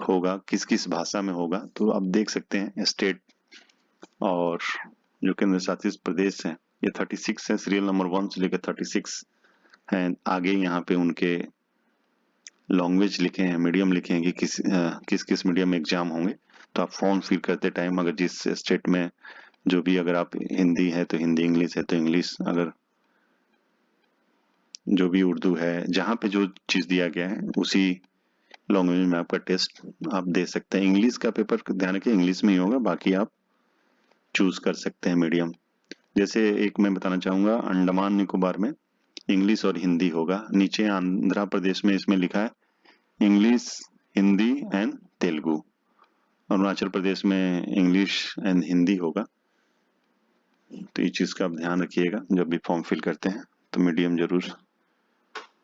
होगा किस किस भाषा में होगा। तो आप देख सकते हैं स्टेट और जो केंद्र शासित प्रदेश है, ये 36 है, सीरियल नंबर 1 से लेकर 36 एंड आगे यहाँ पे उनके लैंग्वेज लिखे हैं, मीडियम लिखे हैं कि किस किस मीडियम में एग्जाम होंगे। तो आप फॉर्म फिल करते टाइम अगर जिस स्टेट में जो भी, अगर आप हिंदी है तो हिंदी, इंग्लिश है तो इंग्लिश, अगर जो भी उर्दू है, जहाँ पे जो चीज दिया गया है उसी लैंग्वेज में आपका टेस्ट आप दे सकते हैं। इंग्लिश का पेपर ध्यान रखिए इंग्लिश में ही होगा, बाकी आप चूज कर सकते हैं मीडियम। जैसे एक मैं बताना चाहूंगा, अंडमान निकोबार में इंग्लिश और हिंदी होगा। नीचे आंध्र प्रदेश में इसमें लिखा है इंग्लिश, हिंदी एंड तेलुगु। अरुणाचल प्रदेश में इंग्लिश एंड हिंदी होगा। तो ये चीज का आप ध्यान रखिएगा जब भी फॉर्म फिल करते हैं, तो मीडियम जरूर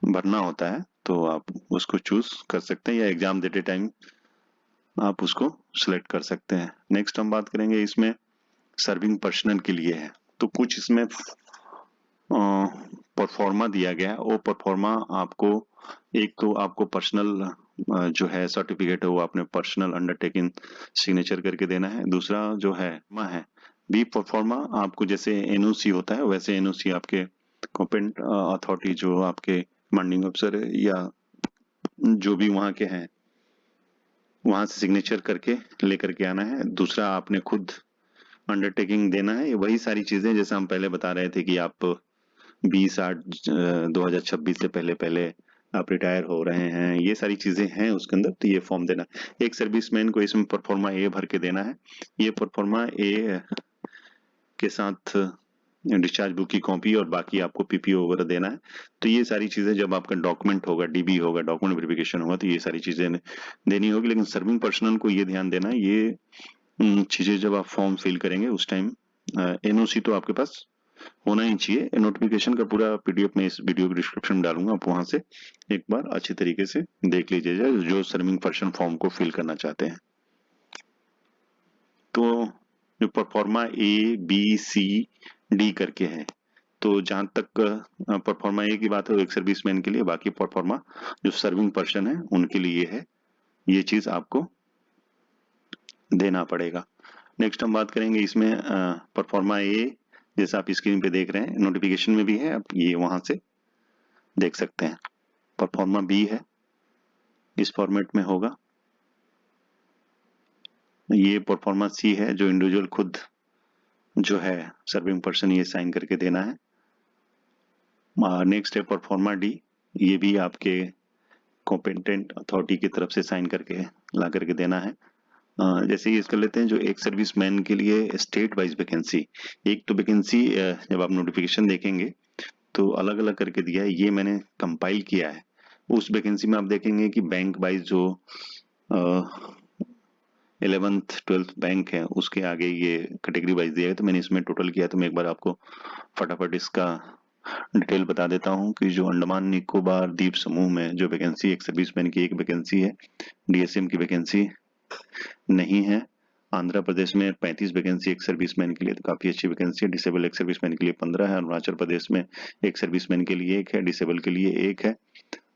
भरना होता है, तो आप उसको चूज कर सकते हैं या एग्जाम देते टाइम आप उसको सिलेक्ट कर सकते हैं। नेक्स्ट हम बात करेंगे, इसमें सर्विंग पर्सनल के लिए है। तो कुछ इसमें परफॉर्मा दिया गया है। वो परफॉर्मा आपको, एक तो आपको पर्सनल जो है सर्टिफिकेट है वो आपने पर्सनल अंडरटेकिंग सिग्नेचर करके देना है। दूसरा जो है बी परफॉर्मा, आपको जैसे एनओसी होता है वैसे एनओसी आपके कॉम्पिटेंट अथॉरिटी जो आपके कमांडिंग अफसर या जो भी वहाँ के हैं वहां से सिग्नेचर करके लेकर के आना है। दूसरा आपने खुद अंडरटेकिंग देना है। वही सारी चीजें जैसे हम पहले बता रहे थे कि आप 20/8/2026 से पहले पहले आप रिटायर हो रहे हैं, ये सारी चीजें हैं उसके अंदर। तो ये फॉर्म देना, एक सर्विसमैन को इसमें परफॉर्मा ए भर के देना है। ये परफॉर्मा ए के साथ डिस्चार्ज बुक की कॉपी और बाकी आपको पीपीओ वगैरह देना है। तो ये सारी चीजें जब आपका डॉक्यूमेंट होगा, डीबी होगा, डॉक्यूमेंट वेरिफिकेशन होगा, तो ये सारी चीजें देनी होगी। लेकिन सर्विंग पर्सनल को ये ध्यान देना है, ये चीजें जब आप फॉर्म फिल करेंगे उस टाइम एनओसी तो आपके पास होना ही चाहिए। नोटिफिकेशन का पूरा पीडीएफ में इस वीडियो के डिस्क्रिप्शन में डालूंगा, आप वहां से एक बार अच्छी तरीके से देख लीजिएगा जो सर्विंग पर्सन फॉर्म को फिल करना चाहते हैं। तो जो proforma A B C D करके है, तो जहां तक परफॉर्मा ए की बात है वो एक सर्विसमैन के लिए, बाकी परफॉर्मा जो सर्विंग पर्सन है उनके लिए है। ये चीज आपको देना पड़ेगा। नेक्स्ट हम बात करेंगे इसमें परफॉर्मा ए, जैसा आप स्क्रीन पे देख रहे हैं, नोटिफिकेशन में भी है, आप ये वहां से देख सकते हैं। परफॉर्मा बी है, इस फॉर्मेट में होगा। ये परफॉर्मा सी है जो इंडिविजुअल खुद जो है सर्विंग पर्सन ये साइन करके देना है। नेक्स्ट है परफॉर्मा डी, ये भी आपके कॉम्पिटेंट अथॉरिटी की तरफ से साइन करके ला करके देना है। जैसे ये कर लेते हैं, जो एक सर्विसमैन के लिए स्टेट वाइज वैकेंसी, एक तो वैकेंसी जब आप नोटिफिकेशन देखेंगे तो अलग अलग करके दिया है, ये मैंने कंपाइल किया है। उस वैकेंसी में आप देखेंगे कि बैंक वाइज जो 11th-12th बैंक है उसके आगे ये कैटेगरी वाइज दिया है। तो मैंने इसमें टोटल किया, तो मैं एक बार आपको फटाफट इसका डिटेल बता देता हूँ कि जो अंडमान निकोबार द्वीप समूह में जो वैकेंसी, एक सर्विसमैन की एक वैकेंसी है, डीएसएम की वैकेंसी नहीं है। आंध्र प्रदेश में 35 वैकेंसी एक सर्विसमैन के लिए, तो काफी अच्छी वैकेंसी है। डिसेबल एक सर्विसमैन के लिए 15 है। अरुणाचल प्रदेश में एक सर्विसमैन के लिए 1 है, डिसेबल के लिए 1 है।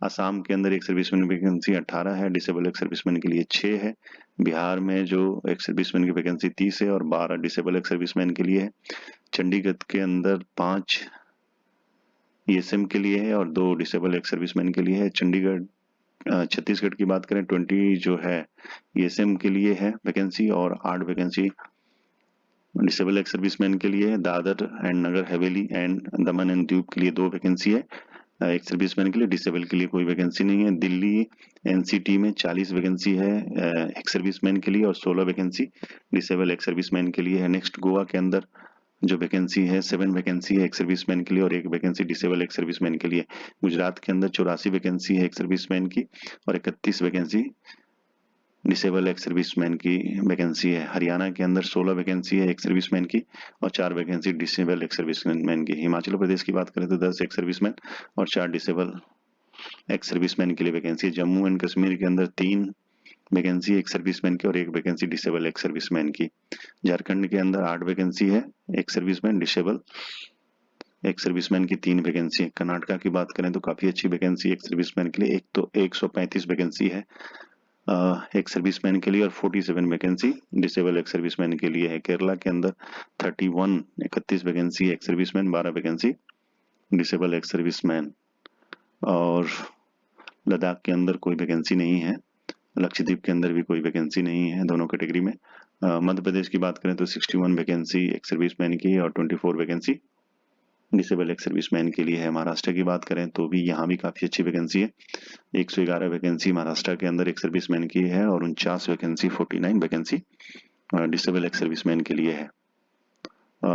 असम के अंदर एक सर्विसमैन वैकेंसी 18 है, डिसेबल एक सर्विसमैन के लिए 6 है। बिहार में जो एक सर्विसमैन की वैकेंसी 30 है और 12 डिसेबल एक सर्विसमैन के लिए है। चंडीगढ़ के अंदर 5 ईएसएम के लिए है और 2 डिसेबल एक सर्विसमैन के लिए है। चंडीगढ़ छत्तीसगढ़ की बात करें 20 जो है ईएसएम के लिए है वैकेंसी और 8 वैकेंसी डिसेबल एक सर्विसमैन के लिए है। Dadar and Nagar Haveli and Daman and Diu के लिए 2 वैकेंसी है एक सर्विसमैन के लिए, डिसेबल के लिए कोई वैकेंसी नहीं है। दिल्ली एनसीटी में 40 वैकेंसी है एक सर्विसमैन के लिए और 16 वैकेंसी डिसेबल एक सर्विसमैन के लिए है। नेक्स्ट गोवा के अंदर जो वैकेंसी है 7 वैकेंसी है एक सर्विसमैन के लिए और 1 वैकेंसी डिसेबल एक सर्विसमैन के लिए। गुजरात के अंदर 84 वैकेंसी है एक सर्विसमैन की और 31 वैकेंसी डिसेबल एक सर्विसमैन की वैकेंसी है। हरियाणा के अंदर 16 वैकेंसी है एक सर्विसमैन की और 4 वैकेंसी डिसेबल एक सर्विसमैन की। हिमाचल प्रदेश की बात करें तो 10 एक सर्विसमैन और 4 डिसेबल एक सर्विसमैन के लिए वैकेंसी है। जम्मू एंड कश्मीर के अंदर 3 वैकेंसी एक सर्विसमैन की और 1 वैकेंसी डिसेबल एक सर्विसमैन की। झारखंड के अंदर 8 वैकेंसी है एक सर्विसमैन, डिसेबल एक सर्विसमैन की 3 वैकेंसी है। कर्नाटका की बात करें तो काफी अच्छी वैकेंसी एक सर्विसमैन के लिए, एक तो 135 वैकेंसी है एक सर्विसमैन के लिए और 47 वैकेंसी डिसेबल एक सर्विसमैन के लिए है। केरला के अंदर 31 31 वैकेंसी एक सर्विसमैन, 12 वैकेंसी डिसेबल एक सर्विसमैन। और लद्दाख के अंदर कोई वैकेंसी नहीं है, लक्षद्वीप के अंदर भी कोई वैकेंसी नहीं है दोनों कैटेगरी में। मध्य प्रदेश की बात करें तो 61 वैकेंसी एक्स सर्विसमैन की और 24 वैकेंसी डिसेबल एक्स सर्विसमैन के लिए है। महाराष्ट्र की बात करें तो भी यहाँ भी काफ़ी अच्छी वैकेंसी है, 111 वैकेंसी महाराष्ट्र के अंदर एक्स सर्विसमैन की है और 49 vacancy 49 vacancy disable ex serviceman के लिए है।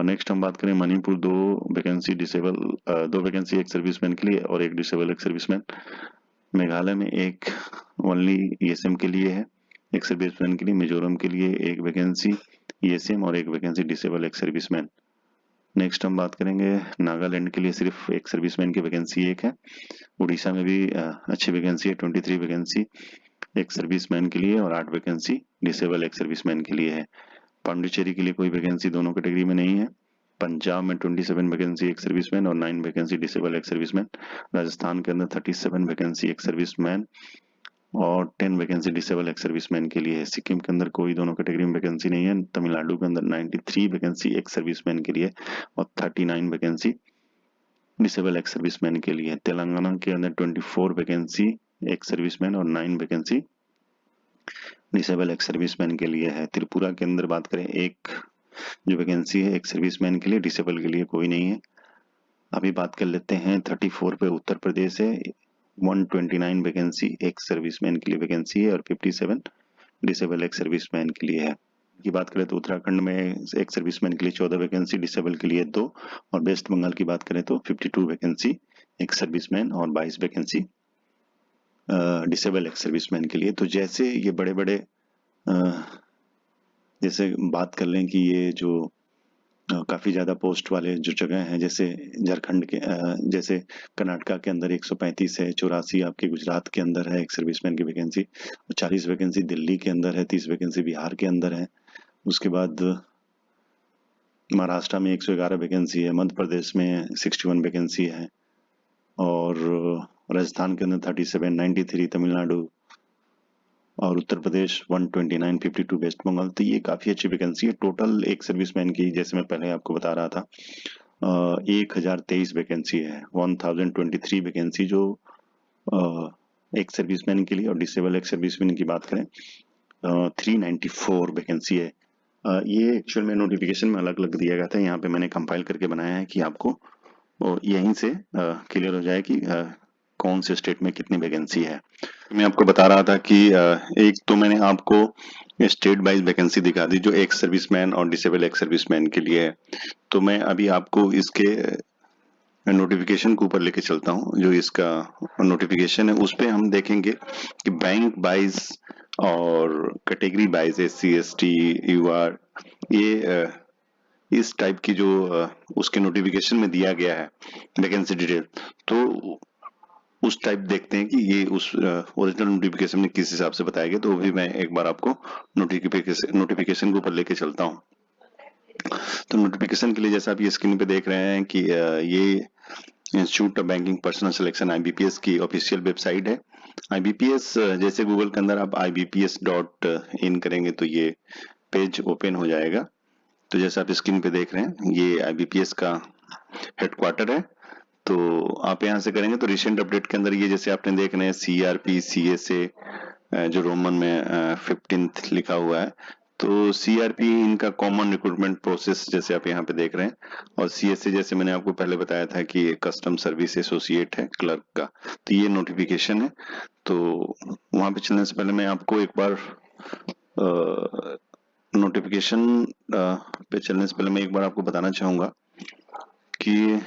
नेक्स्ट हम बात करें मणिपुर, 2 वैकेंसी एक्स सर्विसमैन के लिए और 1 डिसेबल एक्स सर्विसमैन। मेघालय में एक ओनली ईएसएम के लिए है, एक्स सर्विसमैन के लिए। मिजोरम के लिए 1 वैकेंसी ईएसएम और 1 vacancy disable ex serviceman. Next हम बात करेंगे नागालैंड के लिए सिर्फ एक सर्विसमैन की वैकेंसी 1 है। उड़ीसा में भी अच्छी वैकेंसी है, 23 वैकेंसी एक सर्विसमैन के लिए और 8 वैकेंसी डिसेबल एक सर्विसमैन के लिए है। पांडिचेरी के लिए कोई वैकेंसी दोनों कैटेगरी में नहीं है। पंजाब में 27 वैकेंसी एक सर्विसमैन और 9 वैकेंसी डिसेबल एक सर्विसमैन। राजस्थान के अंदर 37 वैकेंसी एक सर्विसमैन और 10 वैकेंसी डिसेबल एक्स सर्विसमैन के लिए है। सिक्किम के अंदर कोई दोनों कैटेगरी में वैकेंसी नहीं है। तमिलनाडु के अंदर 93 वैकेंसी एक्स सर्विसमैन के लिए और 39 वैकेंसी डिसेबल एक्स सर्विसमैन के लिए। तेलंगाना के अंदर 24 वैकेंसी एक्स सर्विसमैन और 9 वैकेंसी डिसेबल एक्स सर्विसमैन के लिए है। त्रिपुरा के अंदर बात करें, एक जो वैकेंसी है एक्स सर्विसमैन के लिए, डिसेबल के लिए कोई नहीं है। अभी बात कर लेते हैं 34 पे उत्तर प्रदेश है, 129 वैकेंसी एक्स सर्विसमैन के लिए वैकेंसी है और 57 डिसेबल एक्स सर्विसमैन के लिए है। की बात करें तो उत्तराखंड में एक्स सर्विसमैन के लिए 14 वैकेंसी, डिसेबल के लिए 2 और वेस्ट बंगाल की बात करें तो 52 वैकेंसी एक्स सर्विसमैन और 22 वैकेंसी डिसेबल एक्स सर्विसमैन के लिए। तो जैसे ये बड़े बड़े जैसे बात कर लें कि ये जो काफ़ी ज़्यादा पोस्ट वाले जो जगह हैं, जैसे झारखंड के जैसे कर्नाटका के अंदर 135 है, 84 आपके गुजरात के अंदर है एक सर्विसमैन की वैकेंसी, 40 वैकेंसी दिल्ली के अंदर है, 30 वैकेंसी बिहार के अंदर है। उसके बाद महाराष्ट्र में 111 वैकेंसी है, मध्य प्रदेश में 61 वैकेंसी है और राजस्थान के अंदर 37, 93 तमिलनाडु और उत्तर प्रदेश 129, 52 वेस्ट बंगाल। तो ये काफ़ी अच्छी वैकेंसी है। टोटल एक सर्विसमैन की, जैसे मैं पहले आपको बता रहा था, 1023 वैकेंसी है, 1023 वैकेंसी जो एक सर्विसमैन के लिए और डिसेबल एक सर्विसमैन की बात करें 394 वैकेंसी है। ये एक्चुअल में नोटिफिकेशन में अलग अलग दिया गया था, यहाँ पे मैंने कंपाइल करके बनाया है कि आपको यहीं से क्लियर हो जाए कि कौन से स्टेट में कितनी वैकेंसी है। मैं आपको बता रहा था कि एक तो मैंने आपको स्टेट वाइज वैकेंसी दिखा दी जो एक्स सर्विसमैन और डिसेबल एक्स सर्विसमैन के लिए है। तो मैं अभी आपको इसके नोटिफिकेशन के ऊपर लेके चलता हूँ। जो इसका नोटिफिकेशन है उस पर हम देखेंगे कि बैंक वाइज और category wise SC ST UR ये इस टाइप की जो उसके नोटिफिकेशन में दिया गया है वैकेंसी डिटेल, तो उस टाइप देखते हैं कि ये उस ओरिजिनल नोटिफिकेशन में किस हिसाब से बताया गया। तो भी मैं एक बार आपको नोटिफिकेशन के ऊपर लेके चलता हूँ। तो नोटिफिकेशन के लिए जैसा आप ये स्क्रीन पे देख रहे हैं कि ये institute of banking personal selection IBPS की ऑफिशियल वेबसाइट है। IBPS जैसे गूगल के अंदर आप IBPS.in करेंगे तो ये पेज ओपन हो जाएगा। तो जैसा आप स्क्रीन पे देख रहे हैं ये IBPS का हेडक्वार्टर है। तो आप यहाँ से करेंगे तो रिसेंट अपडेट के अंदर ये जैसे आपने देख रहे हैं CRP CSA जो रोमन में 15th लिखा हुआ है, तो CRP इनका कॉमन रिक्रूटमेंट प्रोसेस जैसे आप यहाँ पे देख रहे हैं, और CSA जैसे मैंने आपको पहले बताया था कि कस्टम सर्विस एसोसिएट है क्लर्क का। तो ये नोटिफिकेशन है। तो वहां पे चलने से पहले मैं आपको एक बार नोटिफिकेशन पे चलने से पहले मैं एक बार आपको बताना चाहूंगा कि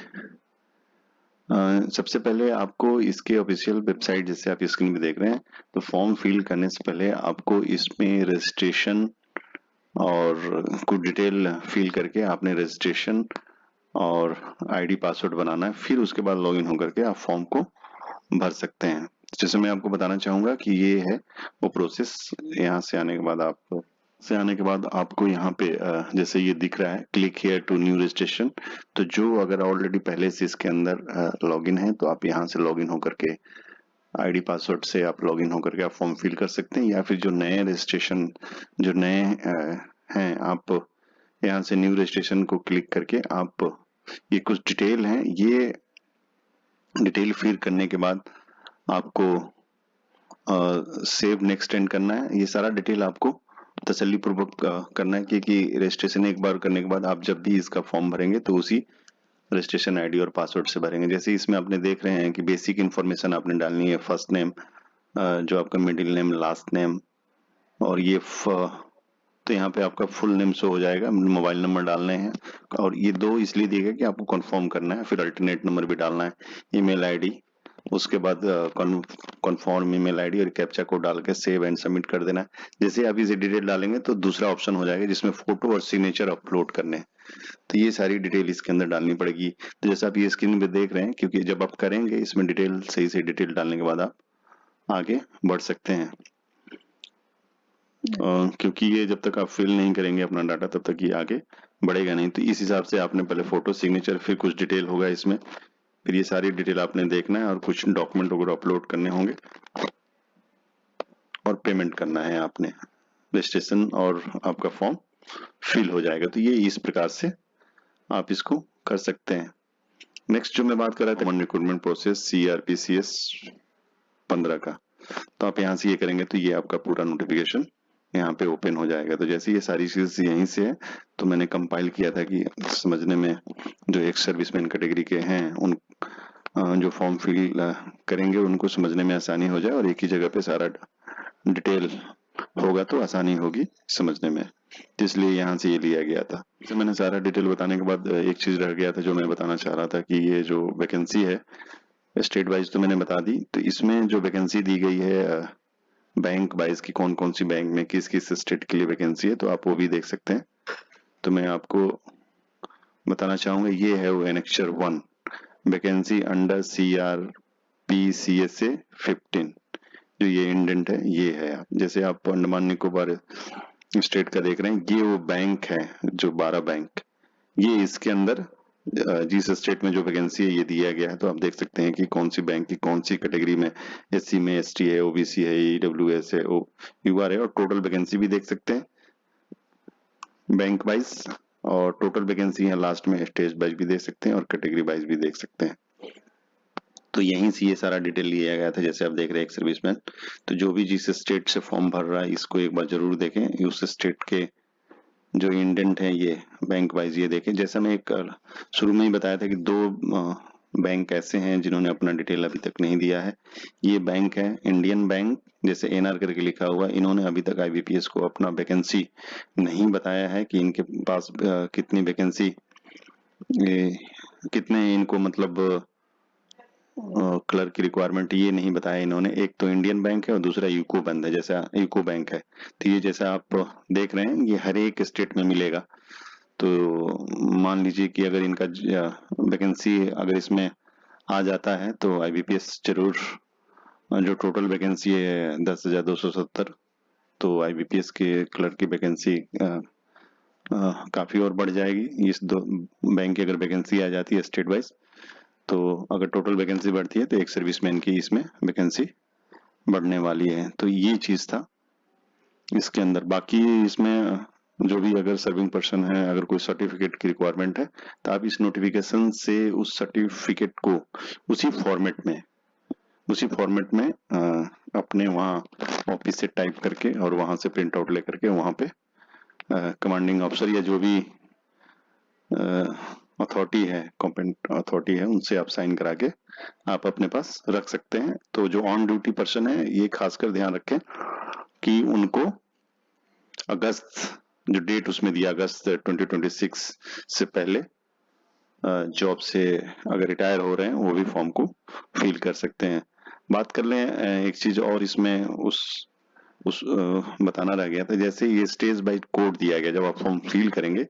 सबसे पहले आपको इसके ऑफिशियल वेबसाइट जैसे आप स्क्रीन पे देख रहे हैं, तो फॉर्म फिल करने से पहले आपको इसमें रजिस्ट्रेशन और कुछ डिटेल फिल करके आपने रजिस्ट्रेशन और ID पासवर्ड बनाना है, फिर उसके बाद लॉगिन होकर के आप फॉर्म को भर सकते हैं। जैसे मैं आपको बताना चाहूंगा कि ये है वो प्रोसेस। यहाँ से आने के बाद आपको यहाँ पे जैसे ये दिख रहा है click here to new registration, तो जो अगर ऑलरेडी पहले से इसके अंदर लॉगिन है तो आप यहाँ से लॉगिन होकर के ID पासवर्ड से आप लॉगिन होकर के आप फॉर्म फिल कर सकते हैं, या फिर जो नए रजिस्ट्रेशन जो नए हैं आप यहाँ से न्यू रजिस्ट्रेशन को क्लिक करके आप ये कुछ डिटेल हैं ये डिटेल फिल करने के बाद आपको सेव नेक्स्ट एंड करना है। ये सारा डिटेल आपको तसल्ली पूर्वक करना है, क्योंकि रजिस्ट्रेशन एक बार करने के बाद आप जब भी इसका फॉर्म भरेंगे तो उसी रजिस्ट्रेशन आईडी और पासवर्ड से भरेंगे। जैसे इसमें आपने देख रहे हैं कि बेसिक इन्फॉर्मेशन आपने डालनी है, फर्स्ट नेम, जो आपका मिडिल नेम, लास्ट नेम, और ये तो यहाँ पे आपका फुल नेम शो हो जाएगा, मोबाइल नंबर डालने हैं, और ये दो इसलिए दिए गए कि आपको कंफर्म करना है, फिर अल्टरनेट नंबर भी डालना है, ईमेल आईडी, उसके बाद कन्फर्म ईमेल आईडी और कैप्चा कोड डाल के सेव एंड सबमिट कर देना है। जैसे आप इसे डिटेल डालेंगे तो दूसरा ऑप्शन हो जाएगा जिसमें फोटो और सिग्नेचर अपलोड करने हैं, तो ये सारी डिटेल इसके अंदर डालनी पड़ेगी। तो जैसा आप ये स्क्रीन पे देख रहे हैं, क्योंकि जब आप करेंगे इसमें डिटेल सही से डिटेल डालने के बाद आप आगे बढ़ सकते हैं, क्योंकि ये जब तक आप फिल नहीं करेंगे अपना डाटा तब तक ये आगे बढ़ेगा नहीं। तो इस हिसाब से आपने पहले फोटो, सिग्नेचर, फिर कुछ डिटेल होगा इसमें, फिर ये सारी डिटेल आपने देखना है और कुछ डॉक्यूमेंट वगैरह अपलोड करने होंगे और पेमेंट करना है आपने, रजिस्ट्रेशन और आपका फॉर्म फिल हो जाएगा। तो ये इस प्रकार से आप इसको कर सकते हैं। नेक्स्ट जो मैं बात कर रहा था, रिक्रूटमेंट प्रोसेस CRPCS 15 का, तो आप यहाँ से ये करेंगे तो ये आपका पूरा नोटिफिकेशन यहाँ पे ओपन हो जाएगा। तो जैसे ये सारी चीज यहीं से है, तो मैंने कंपाइल किया था कि समझने में जो एक्स सर्विसमैन कैटेगरी के हैं उन जो फॉर्म फिल करेंगे उनको समझने में आसानी हो जाए और एक ही जगह पे सारा डिटेल होगा तो आसानी होगी समझने में, इसलिए यहाँ से ये लिया गया था। तो मैंने सारा डिटेल बताने के बाद एक चीज रह गया था जो मैं बताना चाह रहा था कि ये जो वैकेंसी है स्टेट वाइज तो मैंने बता दी, तो इसमें जो वैकेंसी दी गई है बैंक वाइज की कौन कौन सी बैंक में किस किस स्टेट के लिए वैकेंसी है, तो आप वो भी देख सकते हैं। तो मैं आपको बताना चाहूंगा, ये है वो एनेक्चर 1 वैकेंसी अंडर CRPCSA 15, जो ये इंडेंट है ये है। जैसे आप अंडमान निकोबार स्टेट का देख रहे हैं, ये वो बैंक है जो 12 बैंक, ये इसके अंदर जिस स्टेट में जो वैकेंसी है ये दिया गया है। तो आप देख सकते हैं कि कौन सी बैंक की कौन सी कैटेगरी में, SC में ST है, OBC है, EWS है, UR है, और टोटल वैकेंसी भी देख सकते हैं बैंक वाइज, और टोटल वैकेंसी है लास्ट में स्टेज वाइज भी देख सकते हैं और कैटेगरी वाइज भी देख सकते हैं। तो यहीं से ये सारा डिटेल लिया गया था। जैसे आप देख रहे हैं एक सर्विसमैन, तो जो भी जिस स्टेट से फॉर्म भर रहा है इसको एक बार जरूर देखें, उस स्टेट के जो इंडेंट है ये बैंक वाइज ये देखें। जैसा मैं एक शुरू में ही बताया था कि 2 बैंक ऐसे हैं जिन्होंने अपना डिटेल अभी तक नहीं दिया है। ये बैंक है इंडियन बैंक, जैसे NR करके लिखा हुआ, इन्होंने अभी तक IBPS को अपना वैकेंसी नहीं बताया है कि इनके पास कितनी वैकेंसी, कितने इनको मतलब क्लर्क की रिक्वायरमेंट ये नहीं बताया इन्होंने। एक तो इंडियन बैंक है और दूसरा यूको बैंक है, जैसा यूको बैंक है। तो ये जैसा आप देख रहे हैं ये हर एक स्टेट में मिलेगा। तो मान लीजिए कि अगर इनका वैकेंसी अगर इसमें आ जाता है तो IBPS जरूर, जो टोटल वैकेंसी है 10,270, तो IBPS के क्लर्क की वैकेंसी काफी और बढ़ जाएगी। इस 2 बैंक की अगर वैकेंसी आ जाती है स्टेट वाइज, तो अगर टोटल वैकेंसी बढ़ती है तो एक सर्विसमैन की इसमें वैकेंसी बढ़ने वाली है। तो ये चीज था इसके अंदर। बाकी इसमें जो भी अगर सर्विंग पर्सन है, अगर कोई सर्टिफिकेट की रिक्वायरमेंट है, तो आप इस नोटिफिकेशन से उस सर्टिफिकेट को उसी फॉर्मेट में अपने वहाँ ऑफिस से टाइप करके और वहां से प्रिंट आउट लेकर के वहां पे कमांडिंग ऑफिसर या जो भी अथॉरिटी है, कॉम्पिटेंट अथॉरिटी है, उनसे आप साइन करा के आप अपने पास रख सकते हैं। तो जो ऑन ड्यूटी पर्सन है ये खासकर ध्यान रखें कि उनको अगस्त, जो डेट उसमें दिया अगस्त 2026 से पहले जॉब से अगर रिटायर हो रहे हैं वो भी फॉर्म को फिल कर सकते हैं। बात कर लें एक चीज और इसमें बताना रह गया था, जैसे ये स्टेज बाय कोड दिया गया, जब आप फॉर्म फिल करेंगे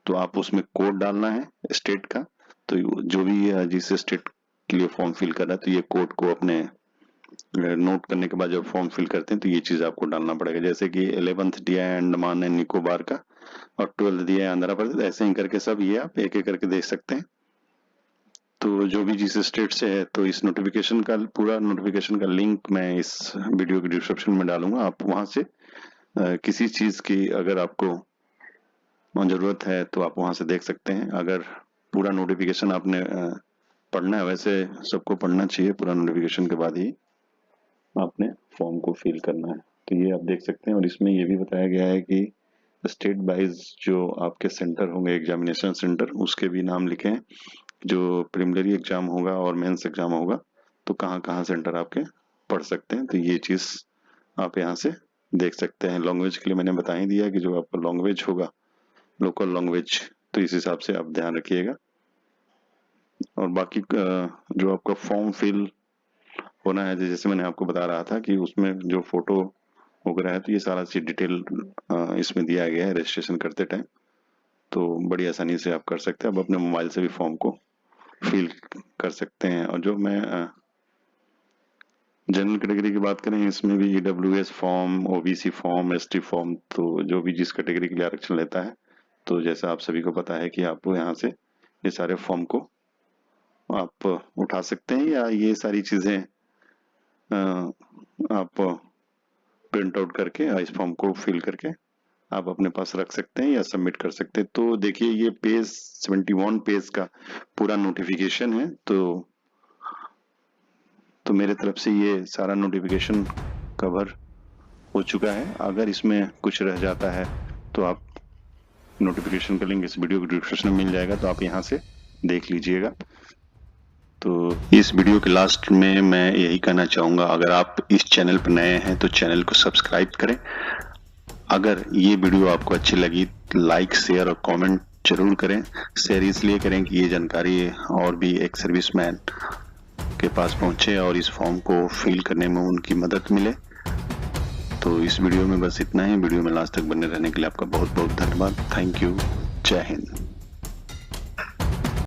तो आप उसमें कोड डालना है स्टेट का। तो जो भी जिस स्टेट के लिए फॉर्म फिल कर रहा है तो ये कोड को अपने नोट करने के बाद जब फॉर्म फिल करते हैं तो ये चीज आपको डालना पड़ेगा। जैसे कि 11th दिया है अंडमान एंड निकोबार का और 12th दिया है आंध्र प्रदेश, ऐसे ही करके सब ये आप एक एक करके देख सकते हैं। तो जो भी जिस स्टेट से है, तो इस नोटिफिकेशन का पूरा नोटिफिकेशन का लिंक मैं इस वीडियो के डिस्क्रिप्शन में डालूंगा। आप वहां से किसी चीज की अगर आपको जरूरत है तो आप वहां से देख सकते हैं। अगर पूरा नोटिफिकेशन आपने पढ़ना है, वैसे सबको पढ़ना चाहिए, पूरा नोटिफिकेशन के बाद ही आपने फॉर्म को फिल करना है। तो ये आप देख सकते हैं, और इसमें ये भी बताया गया है कि स्टेट वाइज जो आपके सेंटर होंगे, एग्जामिनेशन सेंटर, उसके भी नाम लिखें। जो प्रिलिमिनरी एग्जाम होगा और मेंस एग्जाम होगा तो कहाँ कहाँ सेंटर आपके पढ़ सकते हैं, तो ये चीज़ आप यहाँ से देख सकते हैं। लैंग्वेज के लिए मैंने बता ही दिया कि जो आपका लैंग्वेज होगा लोकल लैंग्वेज, तो इस हिसाब से आप ध्यान रखिएगा। और बाकी जो आपका फॉर्म फिल होना है, जैसे मैंने आपको बता रहा था कि उसमें जो फोटो वगैरह है, तो ये सारा चीज डिटेल इसमें दिया गया है रजिस्ट्रेशन करते टाइम, तो बड़ी आसानी से आप कर सकते हैं। आप अपने मोबाइल से भी फॉर्म को फिल कर सकते हैं। और जो मैं जनरल कैटेगरी की बात करें, इसमें भी EWS form, OBC form, ST form, तो जो भी जिस कैटेगरी के लिए आरक्षण लेता है, तो जैसा आप सभी को पता है कि आप यहाँ से ये सारे फॉर्म को आप उठा सकते हैं, या ये सारी चीजें आप प्रिंट आउट करके इस फॉर्म को फिल करके आप अपने पास रख सकते हैं या सबमिट कर सकते हैं। तो देखिए ये पेज 71 पेज का पूरा नोटिफिकेशन है। तो मेरे तरफ से ये सारा नोटिफिकेशन कवर हो चुका है। अगर इसमें कुछ रह जाता है तो आप नोटिफिकेशन का लिंक इस वीडियो के डिस्क्रिप्शन में मिल जाएगा, तो आप यहाँ से देख लीजिएगा। तो इस वीडियो के लास्ट में मैं यही कहना चाहूँगा, अगर आप इस चैनल पर नए हैं तो चैनल को सब्सक्राइब करें। अगर ये वीडियो आपको अच्छी लगी लाइक, शेयर और कमेंट जरूर करें। शेयर इसलिए करें कि ये जानकारी और भी एक सर्विसमैन के पास पहुंचे और इस फॉर्म को फिल करने में उनकी मदद मिले। तो इस वीडियो में बस इतना ही। वीडियो में लास्ट तक बने रहने के लिए आपका बहुत बहुत धन्यवाद। Thank you. जय हिंद।